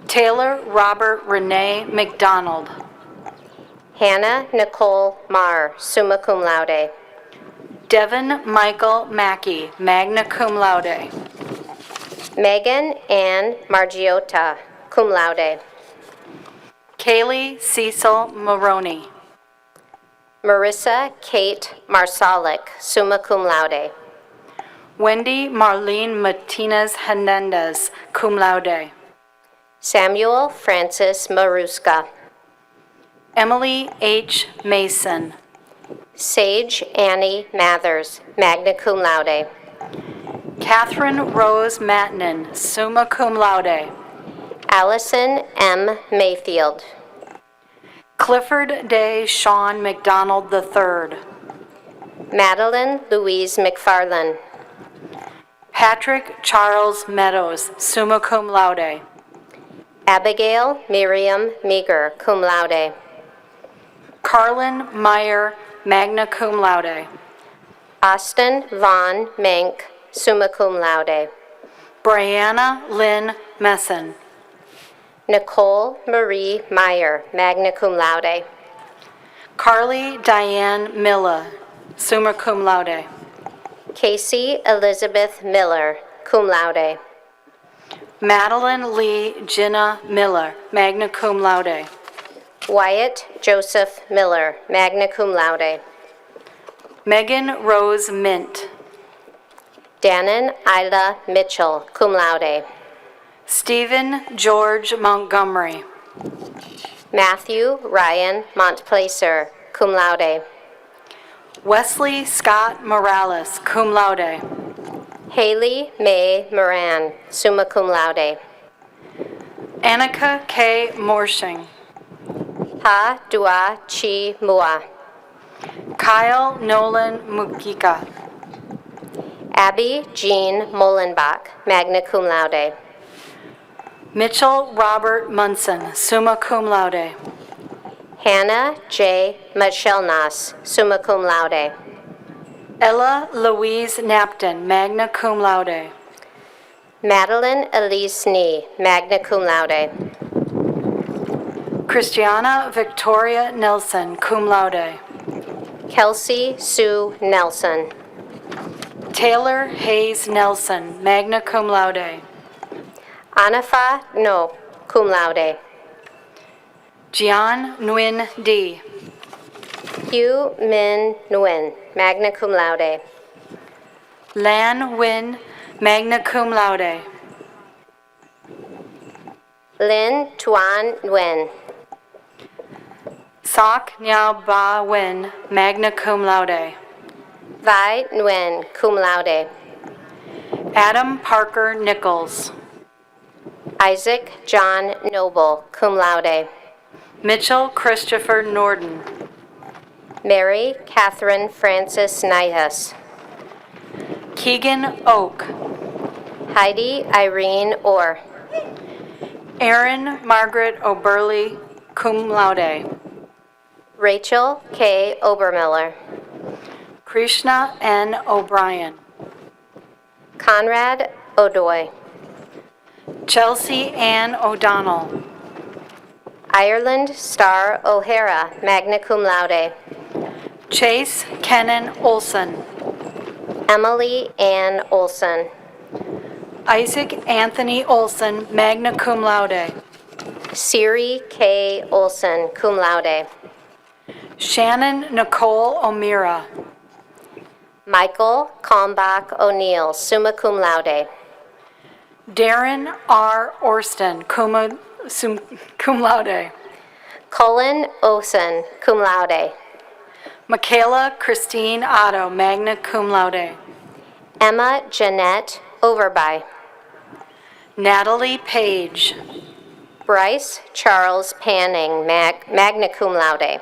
Speaker 6: Taylor Robert Renee McDonald.
Speaker 5: Hannah Nicole Marr, summa cum laude.
Speaker 6: Devin Michael Mackey, magna cum laude.
Speaker 5: Megan Ann Margiotta, cum laude.
Speaker 6: Kaylee Cecil Maroney.
Speaker 5: Marissa Kate Marsalic, summa cum laude.
Speaker 6: Wendy Marlene Martinez Hernandez, cum laude.
Speaker 5: Samuel Francis Maruska.
Speaker 6: Emily H. Mason.
Speaker 5: Sage Annie Mathers, magna cum laude.
Speaker 6: Catherine Rose Matinen, summa cum laude.
Speaker 5: Allison M. Mayfield.
Speaker 6: Clifford Day Sean McDonald III.
Speaker 5: Madeline Louise McFarland.
Speaker 6: Patrick Charles Meadows, summa cum laude.
Speaker 5: Abigail Miriam Meager, cum laude.
Speaker 6: Carlin Meyer, magna cum laude.
Speaker 5: Austin Vaughn Menk, summa cum laude.
Speaker 6: Brianna Lynn Messon.
Speaker 5: Nicole Marie Meyer, magna cum laude.
Speaker 6: Carly Diane Miller, summa cum laude.
Speaker 5: Casey Elizabeth Miller, cum laude.
Speaker 6: Madeline Lee Jenna Miller, magna cum laude.
Speaker 5: Wyatt Joseph Miller, magna cum laude.
Speaker 6: Megan Rose Mint.
Speaker 5: Dannon Isla Mitchell, cum laude.
Speaker 6: Stephen George Montgomery.
Speaker 5: Matthew Ryan Montplacer, cum laude.
Speaker 6: Wesley Scott Morales, cum laude.
Speaker 5: Haley May Moran, summa cum laude.
Speaker 6: Annika K. Morshing.
Speaker 5: Ha Dua Chi Mua.
Speaker 6: Kyle Nolan Mukika.
Speaker 5: Abby Jean Molenbach, magna cum laude.
Speaker 6: Mitchell Robert Munson, summa cum laude.
Speaker 5: Hannah J. Machelnas, summa cum laude.
Speaker 6: Ella Louise Napton, magna cum laude.
Speaker 5: Madeline Elise Nee, magna cum laude.
Speaker 6: Christiana Victoria Nelson, cum laude.
Speaker 5: Kelsey Sue Nelson.
Speaker 6: Taylor Hayes Nelson, magna cum laude.
Speaker 5: Anafa No, cum laude.
Speaker 6: Jian Nguyen D.
Speaker 5: Hugh Min Nguyen, magna cum laude.
Speaker 6: Lan Nguyen, magna cum laude.
Speaker 5: Lin Tuan Nguyen.
Speaker 6: Sok Nyao Ba Nguyen, magna cum laude.
Speaker 5: Vi Nguyen, cum laude.
Speaker 6: Adam Parker Nichols.
Speaker 5: Isaac John Noble, cum laude.
Speaker 6: Mitchell Christopher Norden.
Speaker 5: Mary Catherine Francis Nihas.
Speaker 6: Keegan Oak.
Speaker 5: Heidi Irene Orr.
Speaker 6: Erin Margaret Oberly, cum laude.
Speaker 5: Rachel K. Obermiller.
Speaker 6: Krishna N. O'Brien.
Speaker 5: Conrad Odoy.
Speaker 6: Chelsea Ann O'Donnell.
Speaker 5: Ireland Star O'Hara, magna cum laude.
Speaker 6: Chase Kennan Olson.
Speaker 5: Emily Ann Olson.
Speaker 6: Isaac Anthony Olson, magna cum laude.
Speaker 5: Siri K. Olson, cum laude.
Speaker 6: Shannon Nicole O'Meara.
Speaker 5: Michael Kalmbach O'Neill, summa cum laude.
Speaker 6: Darren R. Orston, cum laude.
Speaker 5: Cullen Osen, cum laude.
Speaker 6: Michaela Christine Otto, magna cum laude.
Speaker 5: Emma Jeanette Overby.
Speaker 6: Natalie Page.
Speaker 5: Bryce Charles Panning, magna cum laude.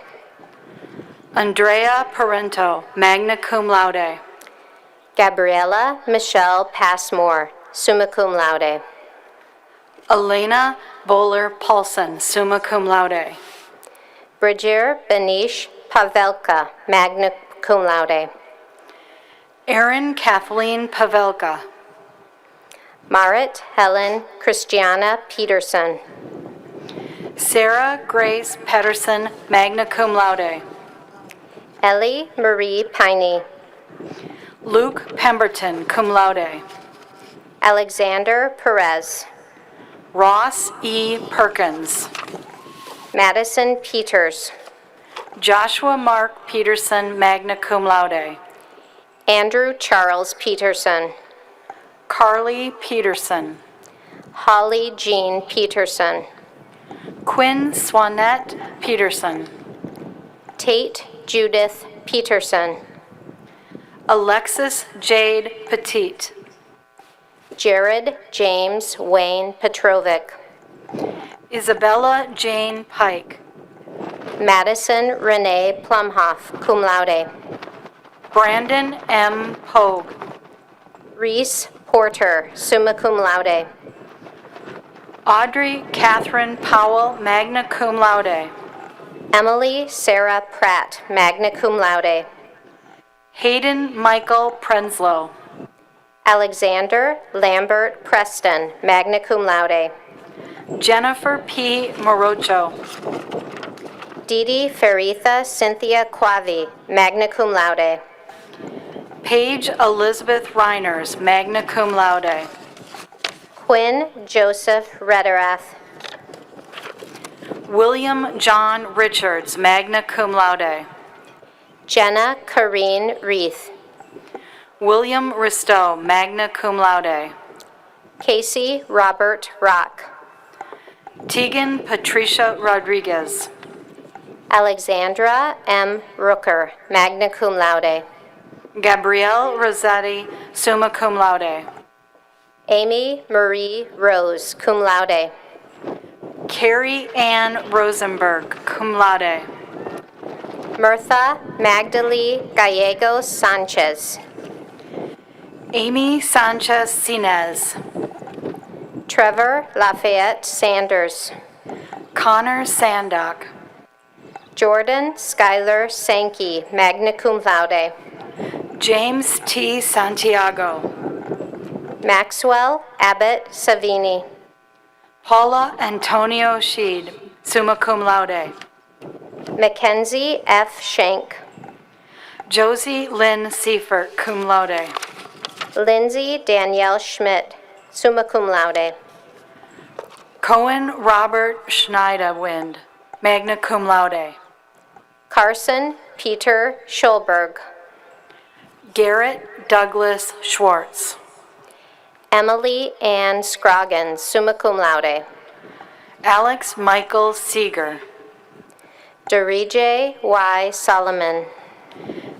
Speaker 6: Andrea Parento, magna cum laude.
Speaker 5: Gabriella Michelle Passmore, summa cum laude.
Speaker 6: Elena Bowler Paulson, summa cum laude.
Speaker 5: Bridger Benish Pavelka, magna cum laude.
Speaker 6: Erin Kathleen Pavelka.
Speaker 5: Marit Helen Christiana Peterson.
Speaker 6: Sarah Grace Pedersen, magna cum laude.
Speaker 5: Ellie Marie Piney.
Speaker 6: Luke Pemberton, cum laude.
Speaker 5: Alexander Perez.
Speaker 6: Ross E. Perkins.
Speaker 5: Madison Peters.
Speaker 6: Joshua Mark Peterson, magna cum laude.
Speaker 5: Andrew Charles Peterson.
Speaker 6: Carly Peterson.
Speaker 5: Holly Jean Peterson.
Speaker 6: Quinn Swanette Peterson.
Speaker 5: Tate Judith Peterson.
Speaker 6: Alexis Jade Petit.
Speaker 5: Jared James Wayne Petrovic.
Speaker 6: Isabella Jane Pike.
Speaker 5: Madison Renee Plumhoff, cum laude.
Speaker 6: Brandon M. Pogue.
Speaker 5: Reese Porter, summa cum laude.
Speaker 6: Audrey Catherine Powell, magna cum laude.
Speaker 5: Emily Sarah Pratt, magna cum laude.
Speaker 6: Hayden Michael Prenslow.
Speaker 5: Alexander Lambert Preston, magna cum laude.
Speaker 6: Jennifer P. Morocho.
Speaker 5: Didi Faritha Cynthia Quavi, magna cum laude.
Speaker 6: Paige Elizabeth Reiners, magna cum laude.
Speaker 5: Quinn Joseph Rederath.
Speaker 6: William John Richards, magna cum laude.
Speaker 5: Jenna Corrine Reith.
Speaker 6: William Ristow, magna cum laude.
Speaker 5: Casey Robert Rock.
Speaker 6: Tegan Patricia Rodriguez.
Speaker 5: Alexandra M. Rooker, magna cum laude.
Speaker 6: Gabrielle Rossetti, summa cum laude.
Speaker 5: Amy Marie Rose, cum laude.
Speaker 6: Carrie Ann Rosenberg, cum laude.
Speaker 5: Mirtha Magdalene Gallegos Sanchez.
Speaker 6: Amy Sanchez Sinez.
Speaker 5: Trevor Lafayette Sanders.
Speaker 6: Connor Sandock.
Speaker 5: Jordan Schuyler Sankey, magna cum laude.
Speaker 6: James T. Santiago.
Speaker 5: Maxwell Abbott Savini.
Speaker 6: Paula Antonio Sheed, summa cum laude.
Speaker 5: Mackenzie F. Shank.
Speaker 6: Josie Lynn Seifert, cum laude.
Speaker 5: Lindsay Danielle Schmidt, summa cum laude.
Speaker 6: Cohen Robert Schneiderwind, magna cum laude.
Speaker 5: Carson Peter Schulberg.
Speaker 6: Garrett Douglas Schwartz.
Speaker 5: Emily Ann Scroggins, summa cum laude.
Speaker 6: Alex Michael Seeger.
Speaker 5: Dorije Y. Solomon.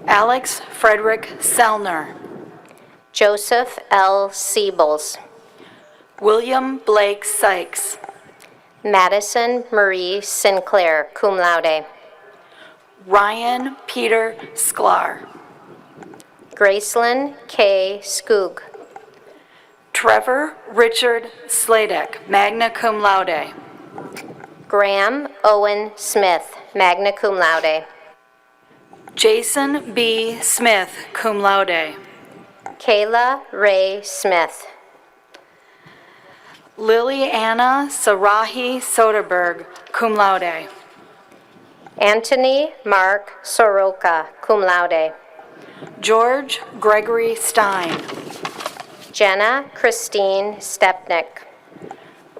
Speaker 6: Alex Frederick Sellner.
Speaker 5: Joseph L. Siebels.
Speaker 6: William Blake Sykes.
Speaker 5: Madison Marie Sinclair, cum laude.
Speaker 6: Ryan Peter Sklar.
Speaker 5: Gracelyn K. Skoog.
Speaker 6: Trevor Richard Sladek, magna cum laude.
Speaker 5: Graham Owen Smith, magna cum laude.
Speaker 6: Jason B. Smith, cum laude.
Speaker 5: Kayla Ray Smith.
Speaker 6: Liliana Sarahi Soderberg, cum laude.
Speaker 5: Anthony Mark Soroka, cum laude.
Speaker 6: George Gregory Stein.
Speaker 5: Jenna Christine Stepnick.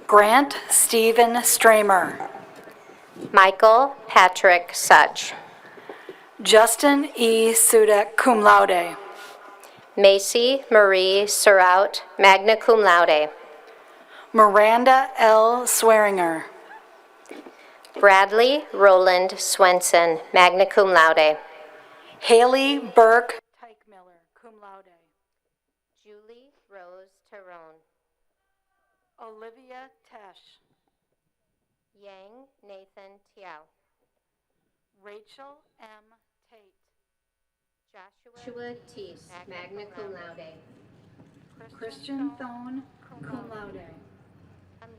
Speaker 6: Grant Stephen Stramer.
Speaker 5: Michael Patrick Such.
Speaker 6: Justin E. Sudek, cum laude.
Speaker 5: Macy Marie Sorout, magna cum laude.
Speaker 6: Miranda L. Swearinger.
Speaker 5: Bradley Roland Swenson, magna cum laude.
Speaker 6: Haley Burke Teichmiller, cum laude.
Speaker 5: Julie Rose Terone.
Speaker 6: Olivia Tesh.
Speaker 5: Yang Nathan Tiao.
Speaker 6: Rachel M. Tate.
Speaker 5: Joshua Teese, magna cum laude.
Speaker 6: Christian Thone, cum laude.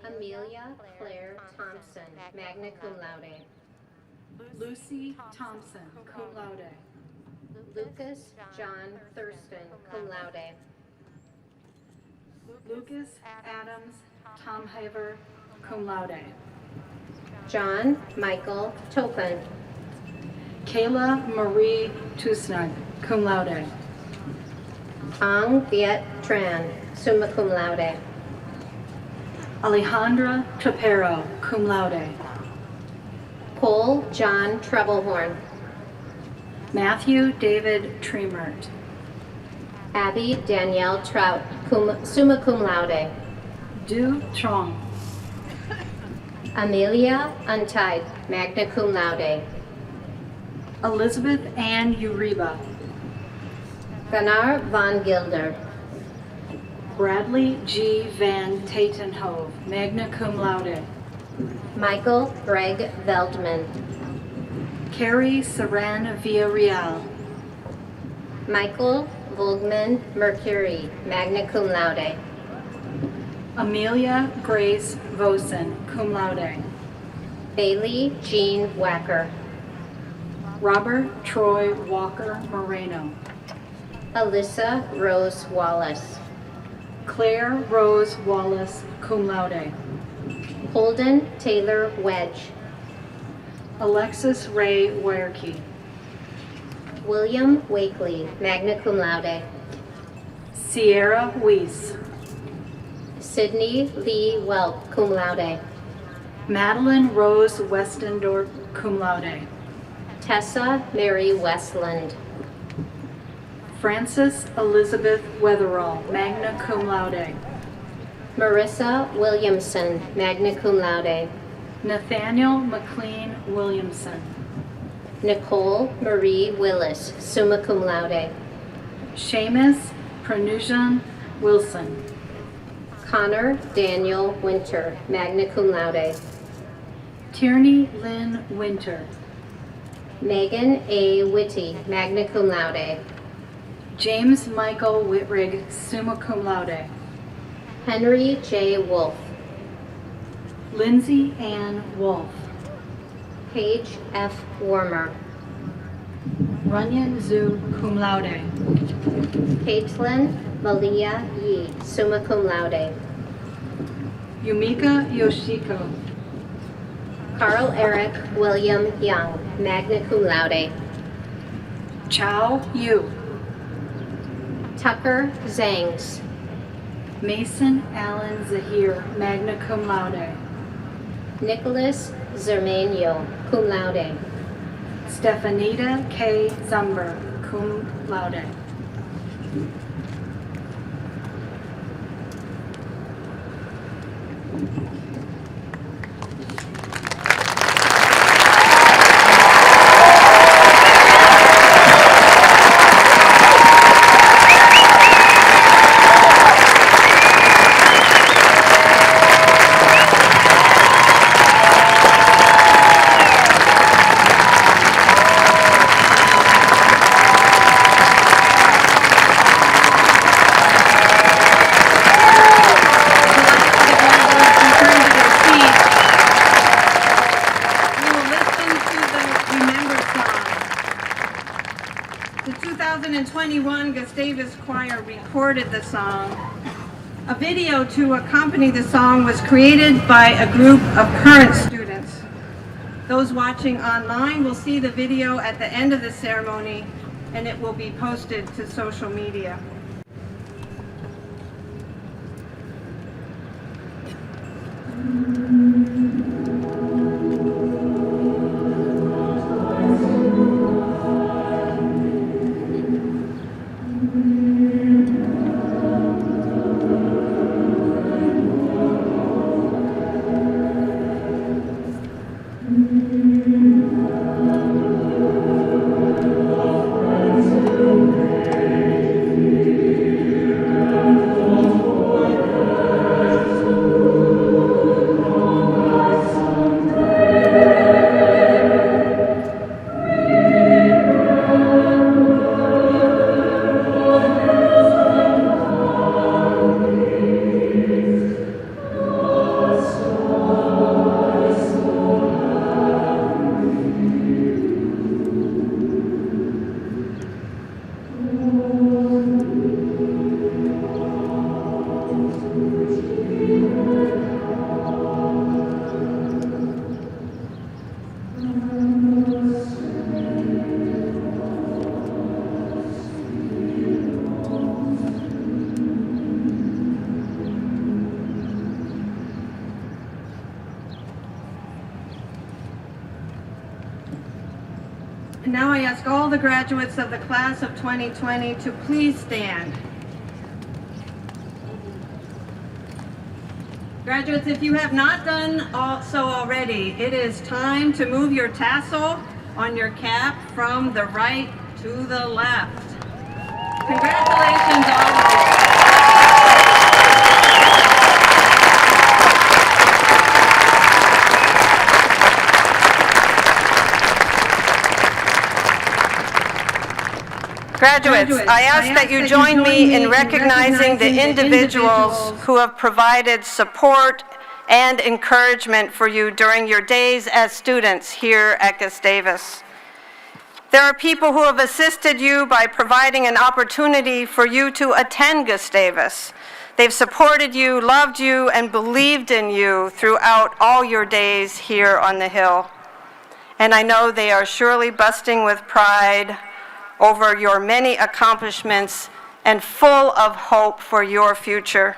Speaker 5: Amelia Claire Thompson, magna cum laude.
Speaker 6: Lucy Thompson, cum laude.
Speaker 5: Lucas John Thurston, cum laude.
Speaker 6: Lucas Adams Tomhaver, cum laude.
Speaker 5: John Michael Topin.
Speaker 6: Kayla Marie Tusnug, cum laude.
Speaker 5: Ang Viet Tran, summa cum laude.
Speaker 6: Alejandra Trapero, cum laude.
Speaker 5: Cole John Treblehorn.
Speaker 6: Matthew David Tremert.
Speaker 5: Abby Danielle Trout, summa cum laude.
Speaker 6: Du Trong.
Speaker 5: Amelia Untied, magna cum laude.
Speaker 6: Elizabeth Ann Uriba.
Speaker 5: Gunnar Von Gilder.
Speaker 6: Bradley G. Van Tatenhove, magna cum laude.
Speaker 5: Michael Greg Veldman.
Speaker 6: Carrie Saran Villarreal.
Speaker 5: Michael Volgman Mercury, magna cum laude.
Speaker 6: Amelia Grace Vosen, cum laude.
Speaker 5: Bailey Jean Wacker.
Speaker 6: Robert Troy Walker Moreno.
Speaker 5: Alyssa Rose Wallace.
Speaker 6: Claire Rose Wallace, cum laude.
Speaker 5: Holden Taylor Wedge.
Speaker 6: Alexis Ray Werke.
Speaker 5: William Wakely, magna cum laude.
Speaker 6: Sierra Weiss.
Speaker 5: Sydney Lee Welp, cum laude.
Speaker 6: Madeline Rose Westendorf, cum laude.
Speaker 5: Tessa Mary Westland.
Speaker 6: Frances Elizabeth Weatherall, magna cum laude.
Speaker 5: Marissa Williamson, magna cum laude.
Speaker 6: Nathaniel McLean Williamson.
Speaker 5: Nicole Marie Willis, summa cum laude.
Speaker 6: Seamus Pranujan Wilson.
Speaker 5: Connor Daniel Winter, magna cum laude.
Speaker 6: Tierney Lynn Winter.
Speaker 5: Megan A. Whitty, magna cum laude.
Speaker 6: James Michael Whitrig, summa cum laude.
Speaker 5: Henry J. Wolf.
Speaker 6: Lindsay Ann Wolf.
Speaker 5: Paige F. Warmer.
Speaker 6: Runyon Zhu, cum laude.
Speaker 5: Caitlin Malia Yi, summa cum laude.
Speaker 6: Yumika Yoshiko.
Speaker 5: Carl Eric William Young, magna cum laude.
Speaker 6: Chao Yu.
Speaker 5: Tucker Zangs.
Speaker 6: Mason Allen Zahir, magna cum laude.
Speaker 5: Nicholas Zermanio, cum laude.
Speaker 6: Stefanita K. Zumber, cum laude.
Speaker 3: The 2021 Gustavus Choir recorded the song. A video to accompany the song was created by a group of current students. Those watching online will see the video at the end of the ceremony, and it will be posted to social media. And now I ask all the graduates of the class of 2020 to please stand. Graduates, if you have not done so already, it is time to move your tassel on your cap from the right to the left. Congratulations, all of you. Graduates, I ask that you join me in recognizing the individuals who have provided support and encouragement for you during your days as students here at Gustavus. There are people who have assisted you by providing an opportunity for you to attend Gustavus. They've supported you, loved you, and believed in you throughout all your days here on the Hill. And I know they are surely busting with pride over your many accomplishments and full of hope for your future.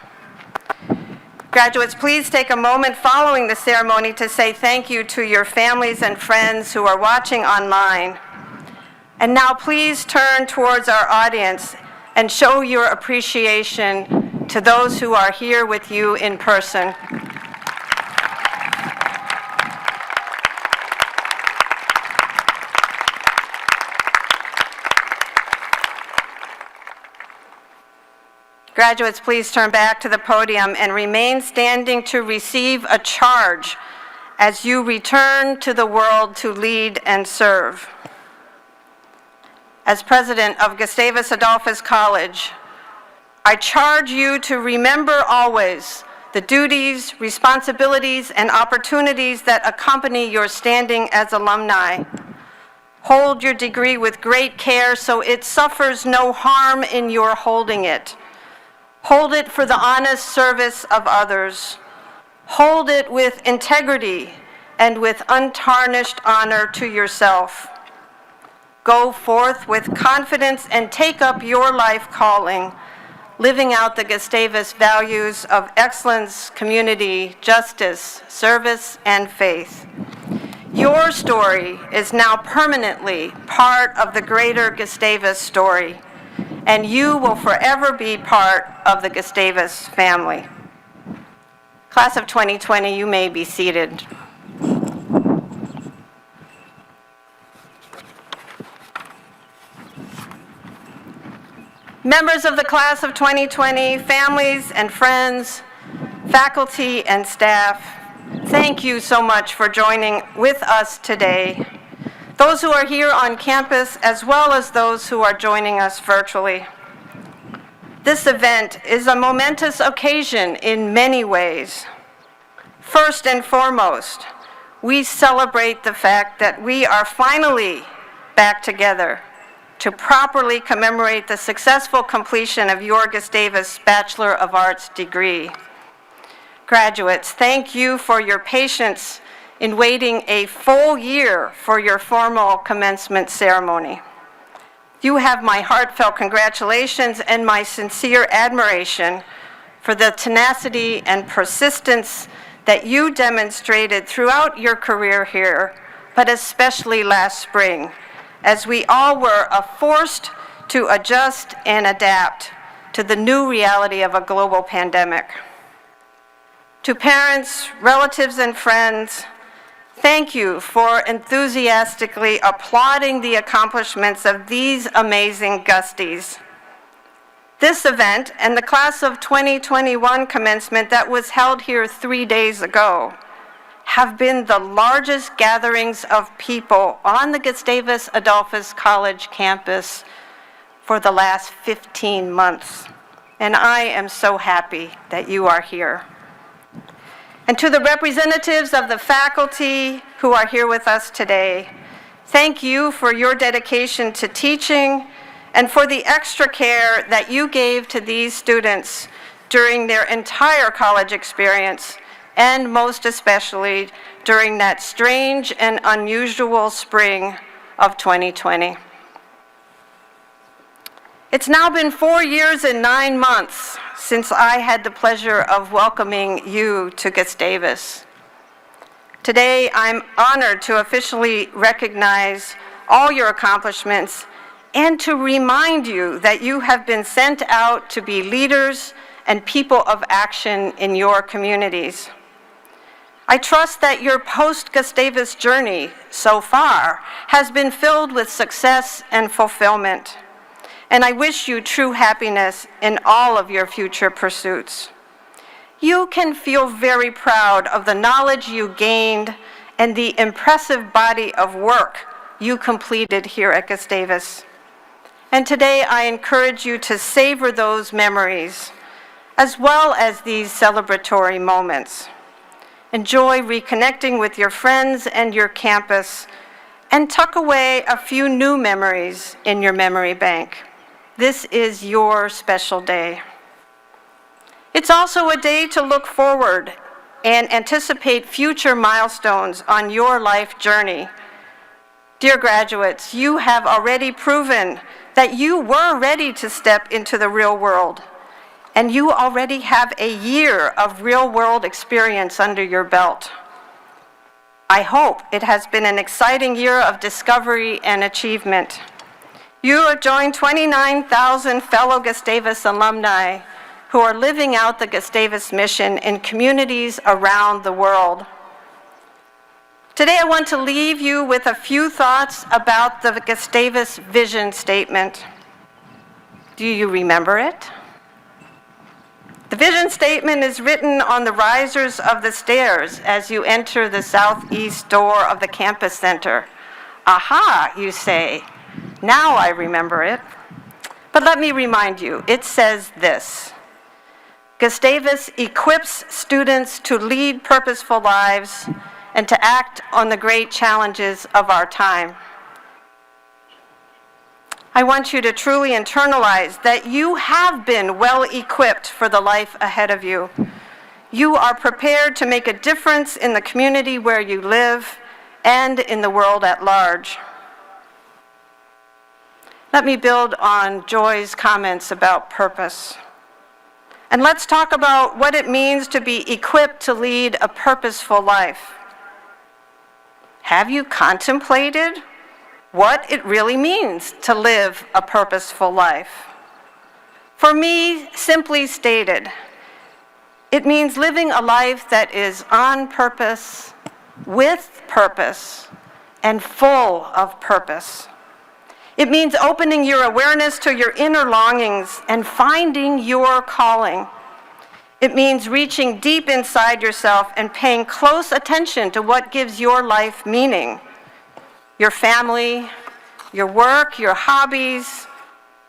Speaker 3: Graduates, please take a moment following the ceremony to say thank you to your families and friends who are watching online. And now please turn towards our audience and show your appreciation to those who are here with you in person. Graduates, please turn back to the podium and remain standing to receive a charge as you return to the world to lead and serve. As president of Gustavus Adolphus College, I charge you to remember always the duties, responsibilities, and opportunities that accompany your standing as alumni. Hold your degree with great care so it suffers no harm in your holding it. Hold it for the honest service of others. Hold it with integrity and with untarnished honor to yourself. Go forth with confidence and take up your life calling, living out the Gustavus values of excellence, community, justice, service, and faith. Your story is now permanently part of the greater Gustavus story, and you will forever be part of the Gustavus family. Class of 2020, you may be seated. Members of the class of 2020, families and friends, faculty and staff, thank you so much for joining with us today. Those who are here on campus, as well as those who are joining us virtually. This event is a momentous occasion in many ways. First and foremost, we celebrate the fact that we are finally back together to properly commemorate the successful completion of your Gustavus Bachelor of Arts degree. Graduates, thank you for your patience in waiting a full year for your formal commencement ceremony. You have my heartfelt congratulations and my sincere admiration for the tenacity and persistence that you demonstrated throughout your career here, but especially last spring, as we all were forced to adjust and adapt to the new reality of a global pandemic. To parents, relatives, and friends, thank you for enthusiastically applauding the accomplishments of these amazing Gusties. This event and the class of 2021 commencement that was held here 3 days ago have been the largest gatherings of people on the Gustavus Adolphus College campus for the last 15 months. And I am so happy that you are here. And to the representatives of the faculty who are here with us today, thank you for your dedication to teaching and for the extra care that you gave to these students during their entire college experience, and most especially during that strange and unusual spring of 2020. It's now been 4 years and 9 months since I had the pleasure of welcoming you to Gustavus. Today, I'm honored to officially recognize all your accomplishments and to remind you that you have been sent out to be leaders and people of action in your communities. I trust that your post-Gustavus journey so far has been filled with success and fulfillment, and I wish you true happiness in all of your future pursuits. You can feel very proud of the knowledge you gained and the impressive body of work you completed here at Gustavus. And today I encourage you to savor those memories, as well as these celebratory moments. Enjoy reconnecting with your friends and your campus, and tuck away a few new memories in your memory bank. This is your special day. It's also a day to look forward and anticipate future milestones on your life journey. Dear graduates, you have already proven that you were ready to step into the real world, and you already have a year of real-world experience under your belt. I hope it has been an exciting year of discovery and achievement. You have joined 29,000 fellow Gustavus alumni who are living out the Gustavus mission in communities around the world. Today I want to leave you with a few thoughts about the Gustavus vision statement. Do you remember it? The vision statement is written on the risers of the stairs as you enter the southeast door of the campus center. Aha, you say. Now I remember it. But let me remind you, it says this: Gustavus equips students to lead purposeful lives and to act on the great challenges of our time. I want you to truly internalize that you have been well equipped for the life ahead of you. You are prepared to make a difference in the community where you live and in the world at large. Let me build on Joy's comments about purpose. And let's talk about what it means to be equipped to lead a purposeful life. Have you contemplated what it really means to live a purposeful life? For me, simply stated, it means living a life that is on purpose, with purpose, and full of purpose. It means opening your awareness to your inner longings and finding your calling. It means reaching deep inside yourself and paying close attention to what gives your life meaning. Your family, your work, your hobbies,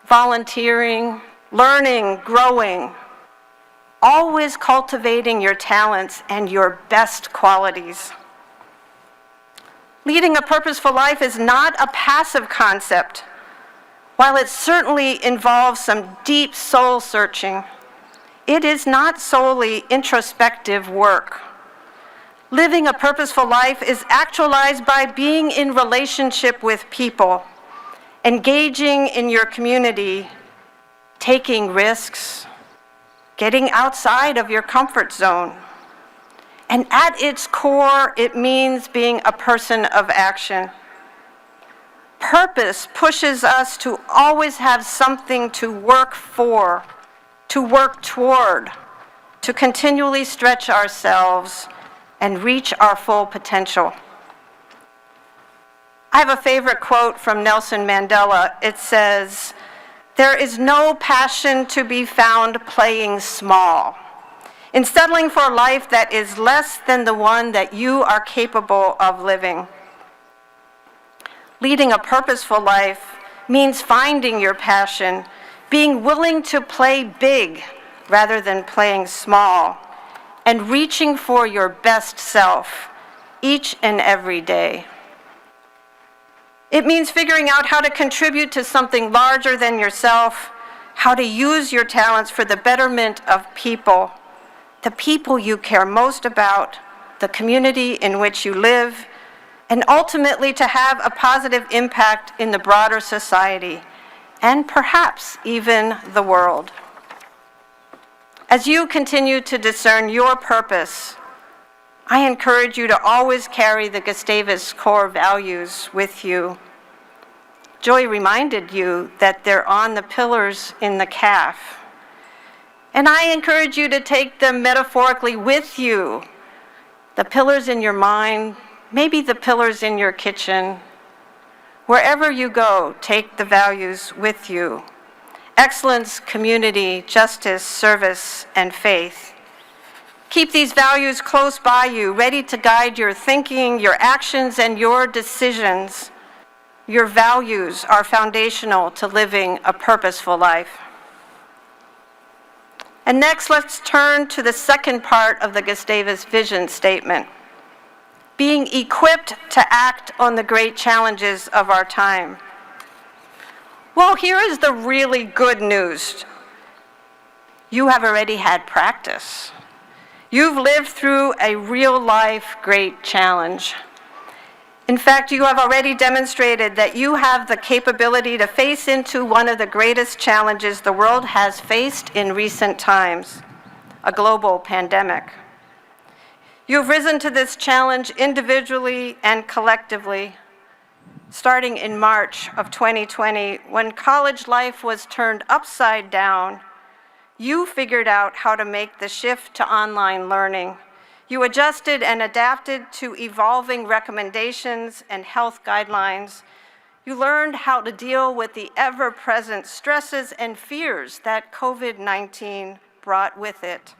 Speaker 3: volunteering, learning, growing. Always cultivating your talents and your best qualities. Leading a purposeful life is not a passive concept. While it certainly involves some deep soul searching, it is not solely introspective work. Living a purposeful life is actualized by being in relationship with people, engaging in your community, taking risks, getting outside of your comfort zone. And at its core, it means being a person of action. Purpose pushes us to always have something to work for, to work toward, to continually stretch ourselves and reach our full potential. I have a favorite quote from Nelson Mandela. It says, "There is no passion to be found playing small, in settling for a life that is less than the one that you are capable of living." Leading a purposeful life means finding your passion, being willing to play big rather than playing small, and reaching for your best self each and every day. It means figuring out how to contribute to something larger than yourself, how to use your talents for the betterment of people, the people you care most about, the community in which you live, and ultimately to have a positive impact in the broader society, and perhaps even the world. As you continue to discern your purpose, I encourage you to always carry the Gustavus core values with you. Joy reminded you that they're on the pillars in the calf. And I encourage you to take them metaphorically with you. The pillars in your mind, maybe the pillars in your kitchen. Wherever you go, take the values with you. Excellence, community, justice, service, and faith. Keep these values close by you, ready to guide your thinking, your actions, and your decisions. Your values are foundational to living a purposeful life. And next, let's turn to the second part of the Gustavus vision statement, being equipped to act on the great challenges of our time. Well, here is the really good news. You have already had practice. You've lived through a real-life great challenge. In fact, you have already demonstrated that you have the capability to face into one of the greatest challenges the world has faced in recent times, a global pandemic. You've risen to this challenge individually and collectively, starting in March of 2020, when college life was turned upside down. You figured out how to make the shift to online learning. You adjusted and adapted to evolving recommendations and health guidelines. You learned how to deal with the ever-present stresses and fears that COVID-19 brought with it.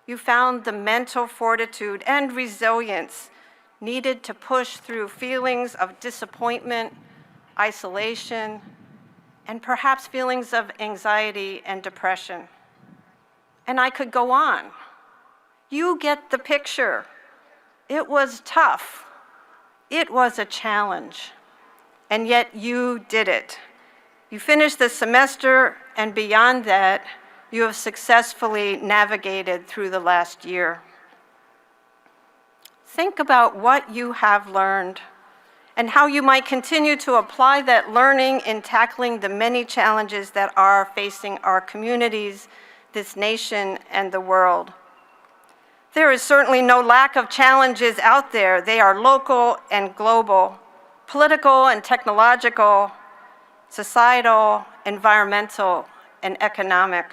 Speaker 3: You found the mental fortitude and resilience needed to push through feelings of disappointment, isolation, and perhaps feelings of anxiety and depression. And I could go on. You get the picture. It was tough. It was a challenge. And yet you did it. You finished the semester, and beyond that, you have successfully navigated through the last year. Think about what you have learned and how you might continue to apply that learning in tackling the many challenges that are facing our communities, this nation, and the world. There is certainly no lack of challenges out there. They are local and global, political and technological, societal, environmental, and economic.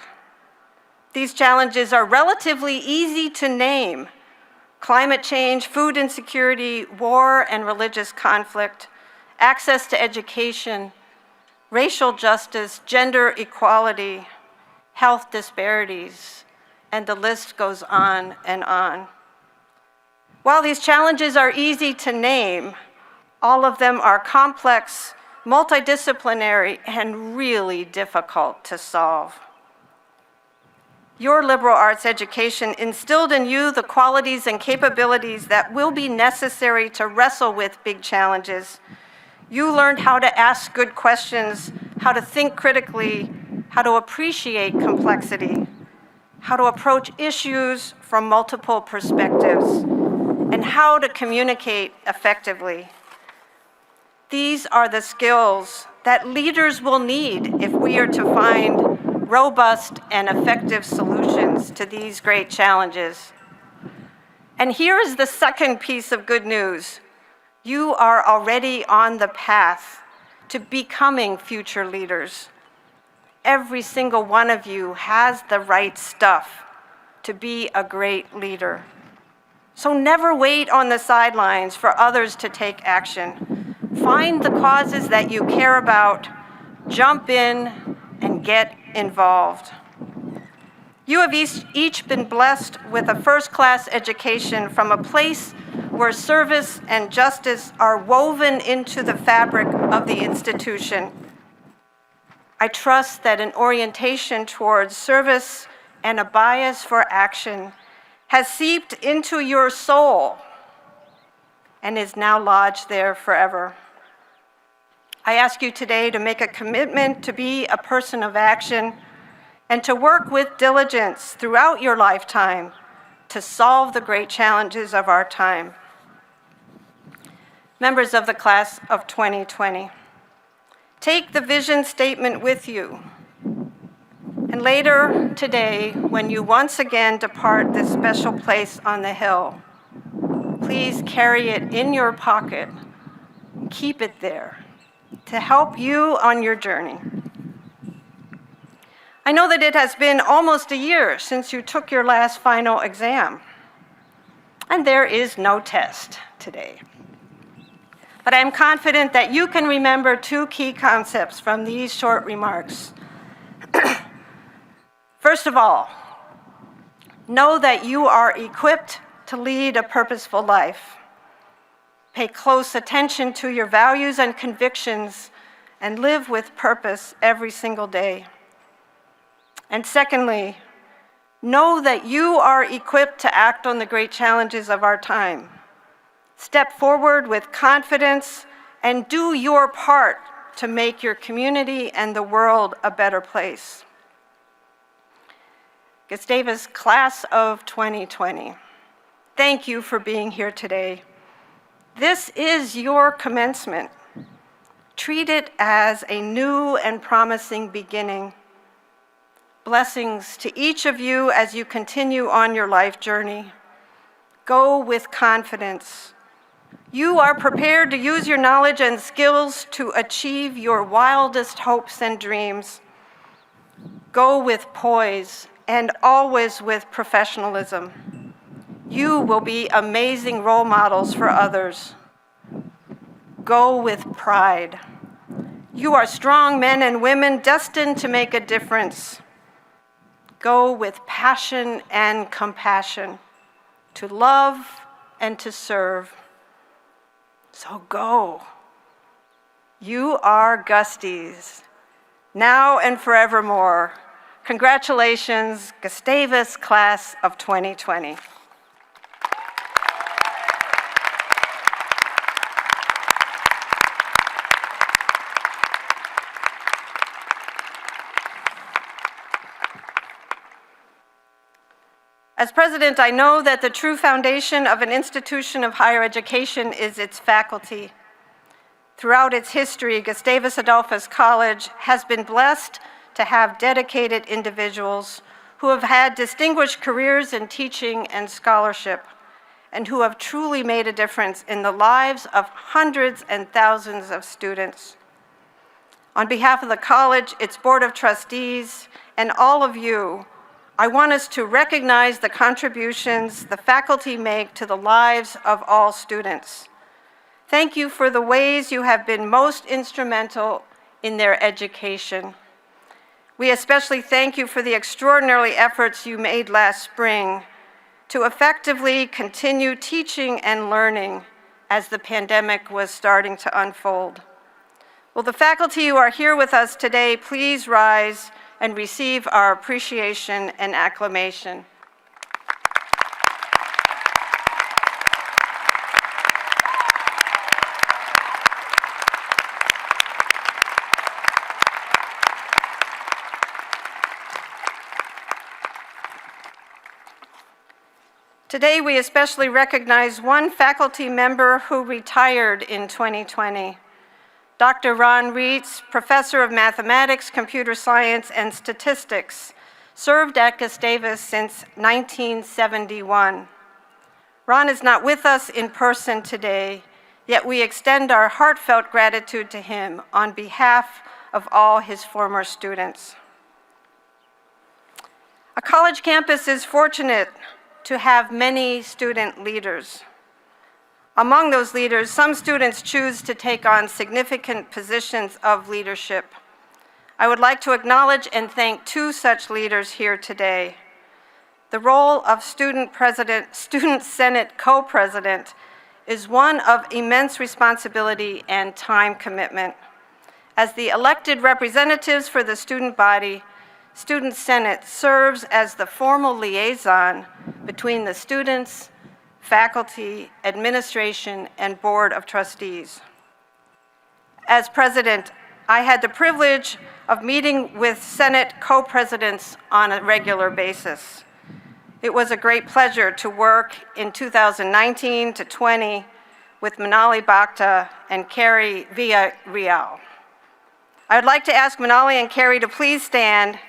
Speaker 3: These challenges are relatively easy to name: climate change, food insecurity, war and religious conflict, access to education, racial justice, gender equality, health disparities, and the list goes on and on. While these challenges are easy to name, all of them are complex, multidisciplinary, and really difficult to solve. Your liberal arts education instilled in you the qualities and capabilities that will be necessary to wrestle with big challenges. You learned how to ask good questions, how to think critically, how to appreciate complexity, how to approach issues from multiple perspectives, and how to communicate effectively. These are the skills that leaders will need if we are to find robust and effective solutions to these great challenges. And here is the second piece of good news. You are already on the path to becoming future leaders. Every single one of you has the right stuff to be a great leader. So never wait on the sidelines for others to take action. Find the causes that you care about, jump in, and get involved. You have each been blessed with a first-class education from a place where service and justice are woven into the fabric of the institution. I trust that an orientation towards service and a bias for action has seeped into your soul and is now lodged there forever. I ask you today to make a commitment to be a person of action and to work with diligence throughout your lifetime to solve the great challenges of our time. Members of the class of 2020, take the vision statement with you. And later today, when you once again depart this special place on the hill, please carry it in your pocket. Keep it there to help you on your journey. I know that it has been almost a year since you took your last final exam, and there is no test today. But I'm confident that you can remember two key concepts from these short remarks. First of all, know that you are equipped to lead a purposeful life. Pay close attention to your values and convictions and live with purpose every single day. And secondly, know that you are equipped to act on the great challenges of our time. Step forward with confidence and do your part to make your community and the world a better place. Gustavus Class of 2020, thank you for being here today. This is your commencement. Treat it as a new and promising beginning. Blessings to each of you as you continue on your life journey. Go with confidence. You are prepared to use your knowledge and skills to achieve your wildest hopes and dreams. Go with poise and always with professionalism. You will be amazing role models for others. Go with pride. You are strong men and women destined to make a difference. Go with passion and compassion, to love and to serve. So go. You are Gusties, now and forevermore. Congratulations, Gustavus Class of 2020. As president, I know that the true foundation of an institution of higher education is its faculty. Throughout its history, Gustavus Adolphus College has been blessed to have dedicated individuals who have had distinguished careers in teaching and scholarship, and who have truly made a difference in the lives of hundreds and thousands of students. On behalf of the college, its board of trustees, and all of you, I want us to recognize the contributions the faculty make to the lives of all students. Thank you for the ways you have been most instrumental in their education. We especially thank you for the extraordinary efforts you made last spring to effectively continue teaching and learning as the pandemic was starting to unfold. Will the faculty who are here with us today please rise and receive our appreciation and acclamation. Today, we especially recognize one faculty member who retired in 2020. Dr. Ron Reitz, professor of mathematics, computer science, and statistics, served at Gustavus since 1971. Ron is not with us in person today, yet we extend our heartfelt gratitude to him on behalf of all his former students. A college campus is fortunate to have many student leaders. Among those leaders, some students choose to take on significant positions of leadership. I would like to acknowledge and thank two such leaders here today. The role of Student Senate co-president is one of immense responsibility and time commitment. As the elected representatives for the student body, Student Senate serves as the formal liaison between the students, faculty, administration, and Board of Trustees. As president, I had the privilege of meeting with Senate co-presidents on a regular basis. It was a great pleasure to work in 2019 to 20 with Manali Bhakta and Carrie Villarreal. I would like to ask Manali and Carrie to please stand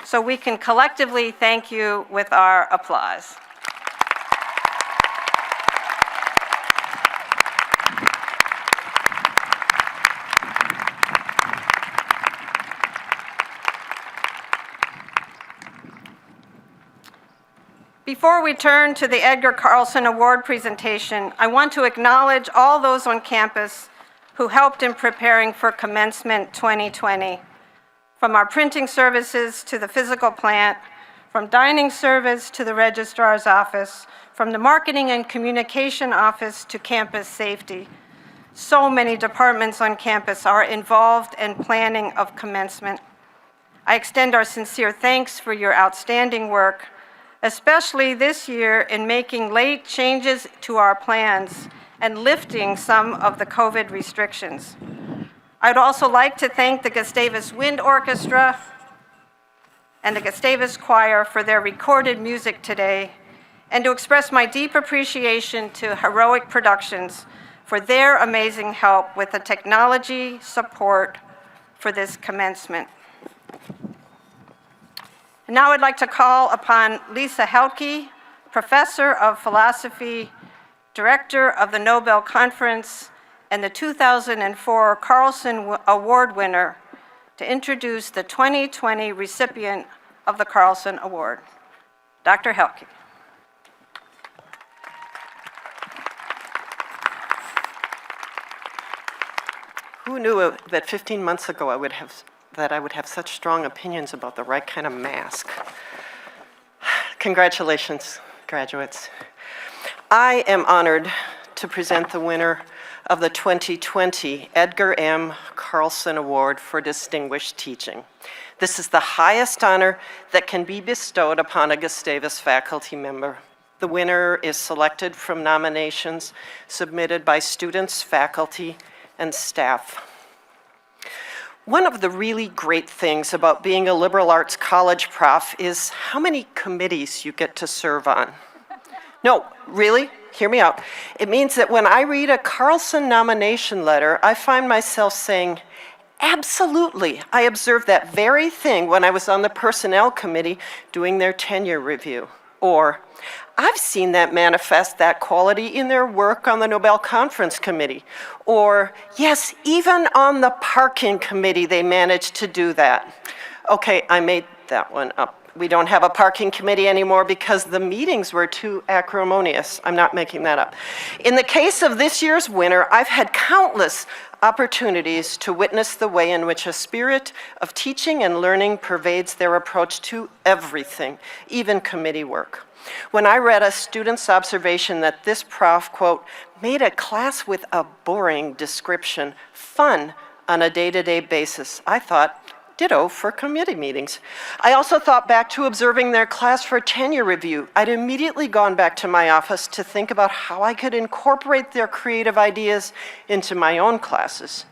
Speaker 3: so we can collectively thank you with our applause. Before we turn to the Edgar Carlson Award presentation, I want to acknowledge all those on campus who helped in preparing for Commencement 2020. From our printing services to the physical plant, from dining service to the registrar's office, from the marketing and communication office to campus safety. So many departments on campus are involved in planning of commencement. I extend our sincere thanks for your outstanding work, especially this year in making late changes to our plans and lifting some of the COVID restrictions. I'd also like to thank the Gustavus Wind Orchestra and the Gustavus Choir for their recorded music today, and to express my deep appreciation to Heroic Productions for their amazing help with the technology support for this commencement. And now I'd like to call upon Lisa Helke, Professor of Philosophy, Director of the Nobel Conference, and the 2004 Carlson Award winner, to introduce the 2020 recipient of the Carlson Award. Dr. Helke.
Speaker 7: Who knew that 15 months ago I would have such strong opinions about the right kind of mask? Congratulations, graduates. I am honored to present the winner of the 2020 Edgar M. Carlson Award for Distinguished Teaching. This is the highest honor that can be bestowed upon a Gustavus faculty member. The winner is selected from nominations submitted by students, faculty, and staff. One of the really great things about being a liberal arts college prof is how many committees you get to serve on. No, really, hear me out. It means that when I read a Carlson nomination letter, I find myself saying, absolutely, I observed that very thing when I was on the personnel committee doing their tenure review. Or, I've seen that manifest that quality in their work on the Nobel Conference Committee. Or, yes, even on the parking committee, they managed to do that. Okay, I made that one up. We don't have a parking committee anymore because the meetings were too acrimonious. I'm not making that up. In the case of this year's winner, I've had countless opportunities to witness the way in which a spirit of teaching and learning pervades their approach to everything, even committee work. When I read a student's observation that this prof, quote, made a class with a boring description fun on a day-to-day basis, I thought, ditto for committee meetings. I also thought back to observing their class for tenure review. I'd immediately gone back to my office to think about how I could incorporate their creative ideas into my own classes.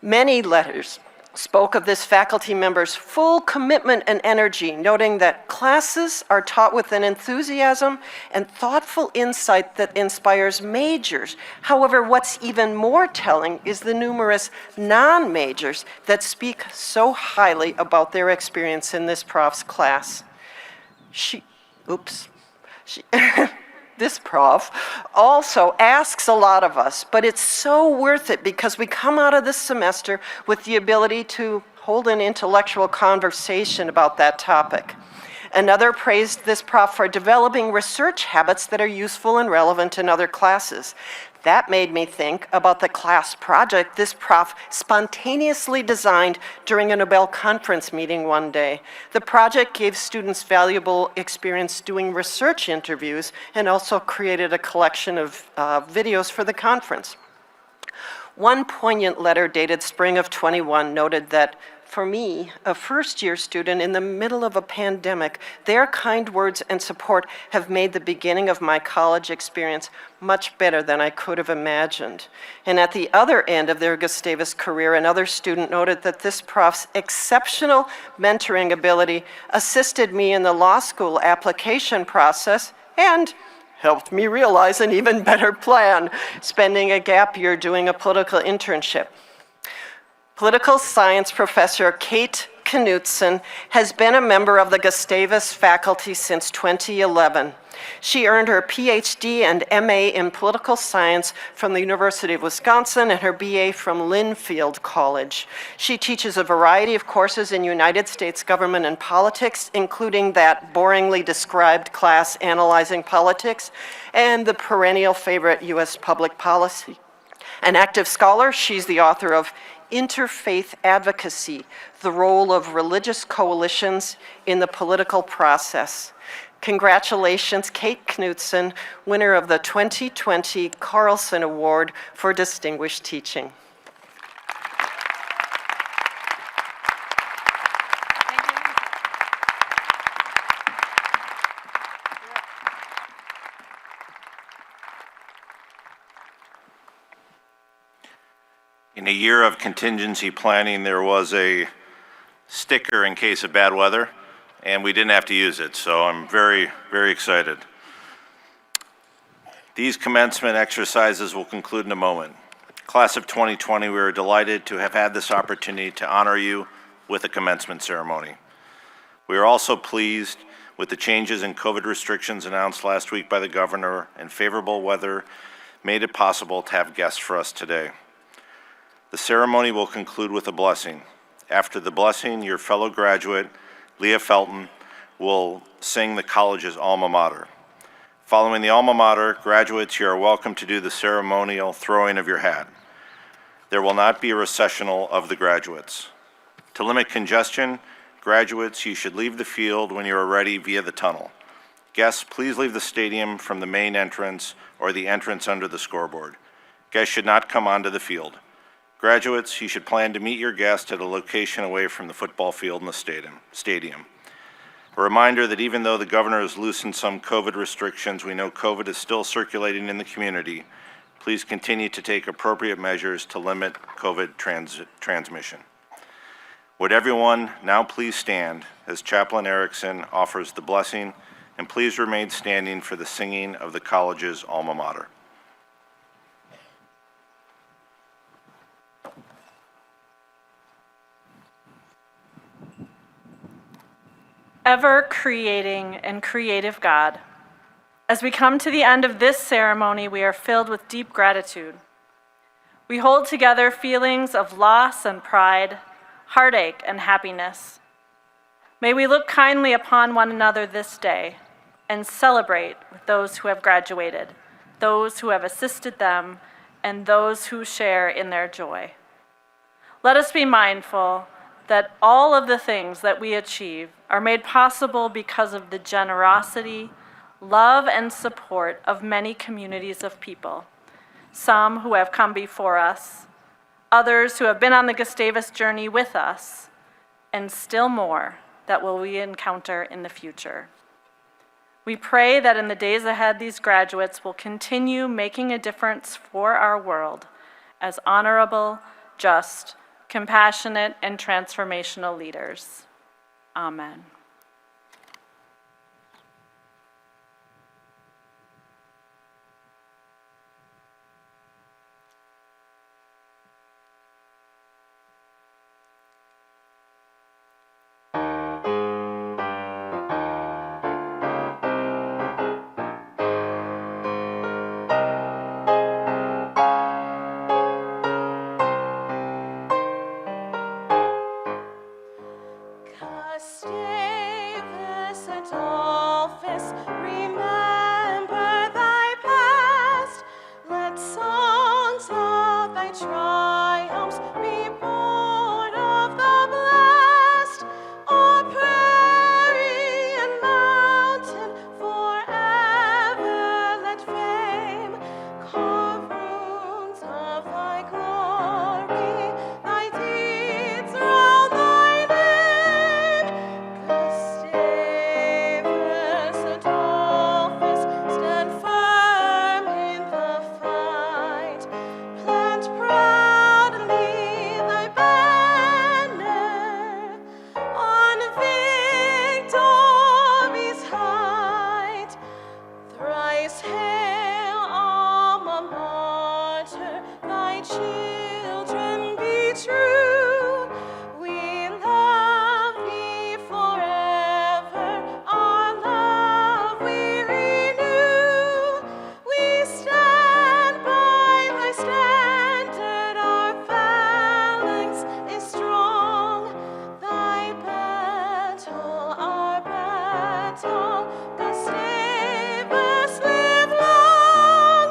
Speaker 7: Many letters spoke of this faculty member's full commitment and energy, noting that classes are taught with an enthusiasm and thoughtful insight that inspires majors. However, what's even more telling is the numerous non-majors that speak so highly about their experience in this prof's class. This prof also asks a lot of us, but it's so worth it because we come out of this semester with the ability to hold an intellectual conversation about that topic. Another praised this prof for developing research habits that are useful and relevant in other classes. That made me think about the class project this prof spontaneously designed during a Nobel conference meeting one day. The project gave students valuable experience doing research interviews and also created a collection of videos for the conference. One poignant letter dated spring of 21 noted that, for me, a first-year student in the middle of a pandemic, their kind words and support have made the beginning of my college experience much better than I could have imagined. And at the other end of their Gustavus career, another student noted that this prof's exceptional mentoring ability assisted me in the law school application process and helped me realize an even better plan, spending a gap year doing a political internship. Political science professor Kate Knutson has been a member of the Gustavus faculty since 2011. She earned her PhD and MA in political science from the University of Wisconsin and her BA from Linfield College. She teaches a variety of courses in United States government and politics, including that boringly described class Analyzing Politics and the perennial favorite U.S. Public Policy. An active scholar, she's the author of Interfaith Advocacy, the Role of Religious Coalitions in the Political Process. Congratulations, Kate Knutson, winner of the 2020 Carlson Award for Distinguished Teaching.
Speaker 1: In a year of contingency planning, there was a sticker in case of bad weather, and we didn't have to use it, so I'm very, very excited. These commencement exercises will conclude in a moment. Class of 2020, we are delighted to have had this opportunity to honor you with a commencement ceremony. We are also pleased with the changes in COVID restrictions announced last week by the governor, and favorable weather made it possible to have guests for us today. The ceremony will conclude with a blessing. After the blessing, your fellow graduate, Leah Felton, will sing the college's alma mater. Following the alma mater, graduates, you are welcome to do the ceremonial throwing of your hat. There will not be a recessional of the graduates. To limit congestion, graduates, you should leave the field when you are ready via the tunnel. Guests, please leave the stadium from the main entrance or the entrance under the scoreboard. Guests should not come onto the field. Graduates, you should plan to meet your guest at a location away from the football field and the stadium. A reminder that even though the governor has loosened some COVID restrictions, we know COVID is still circulating in the community. Please continue to take appropriate measures to limit COVID transmission. Would everyone now please stand as Chaplain Erickson offers the blessing, and please remain standing for the singing of the college's alma mater.
Speaker 2: Ever creating and creative God, as we come to the end of this ceremony, we are filled with deep gratitude. We hold together feelings of loss and pride, heartache and happiness. May we look kindly upon one another this day and celebrate with those who have graduated, those who have assisted them, and those who share in their joy. Let us be mindful that all of the things that we achieve are made possible because of the generosity, love, and support of many communities of people, some who have come before us, others who have been on the Gustavus journey with us, and still more that will we encounter in the future. We pray that in the days ahead, these graduates will continue making a difference for our world as honorable, just, compassionate, and transformational leaders. Amen.
Speaker 8: Gustavus Adolphus, remember thy past. Let songs of thy triumphs be born of the blast. O'er prairie and mountain forever let fame carve runes of thy glory, thy deeds round thy name. Gustavus Adolphus, stand firm in the fight. Plant proudly thy banner on victory's height. Thrice hail, alma mater, thy children be true. We love thee forever, our love we renew. We stand by thy standard, our phalanx is strong. Thy battle, our battle, Gustavus live long.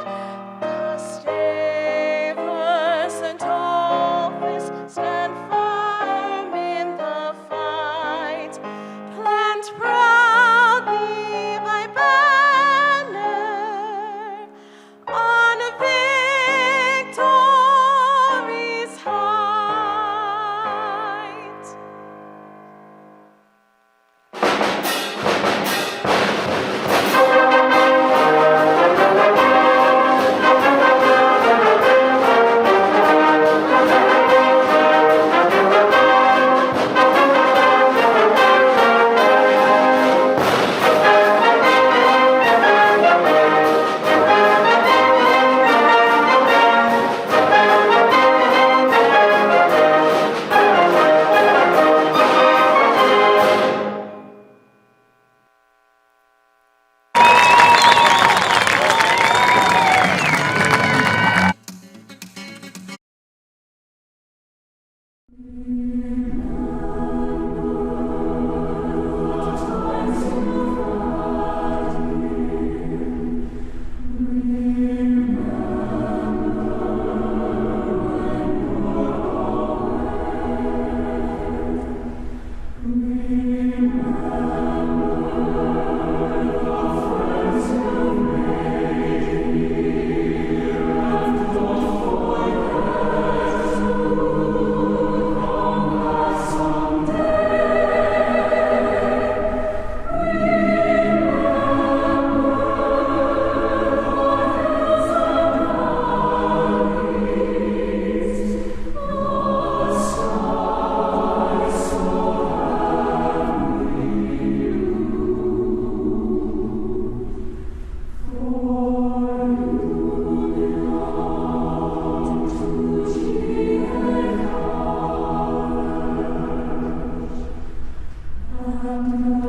Speaker 8: Gustavus Adolphus, stand firm in the fight. Plant proudly thy banner on victory's height.
Speaker 9: Amen.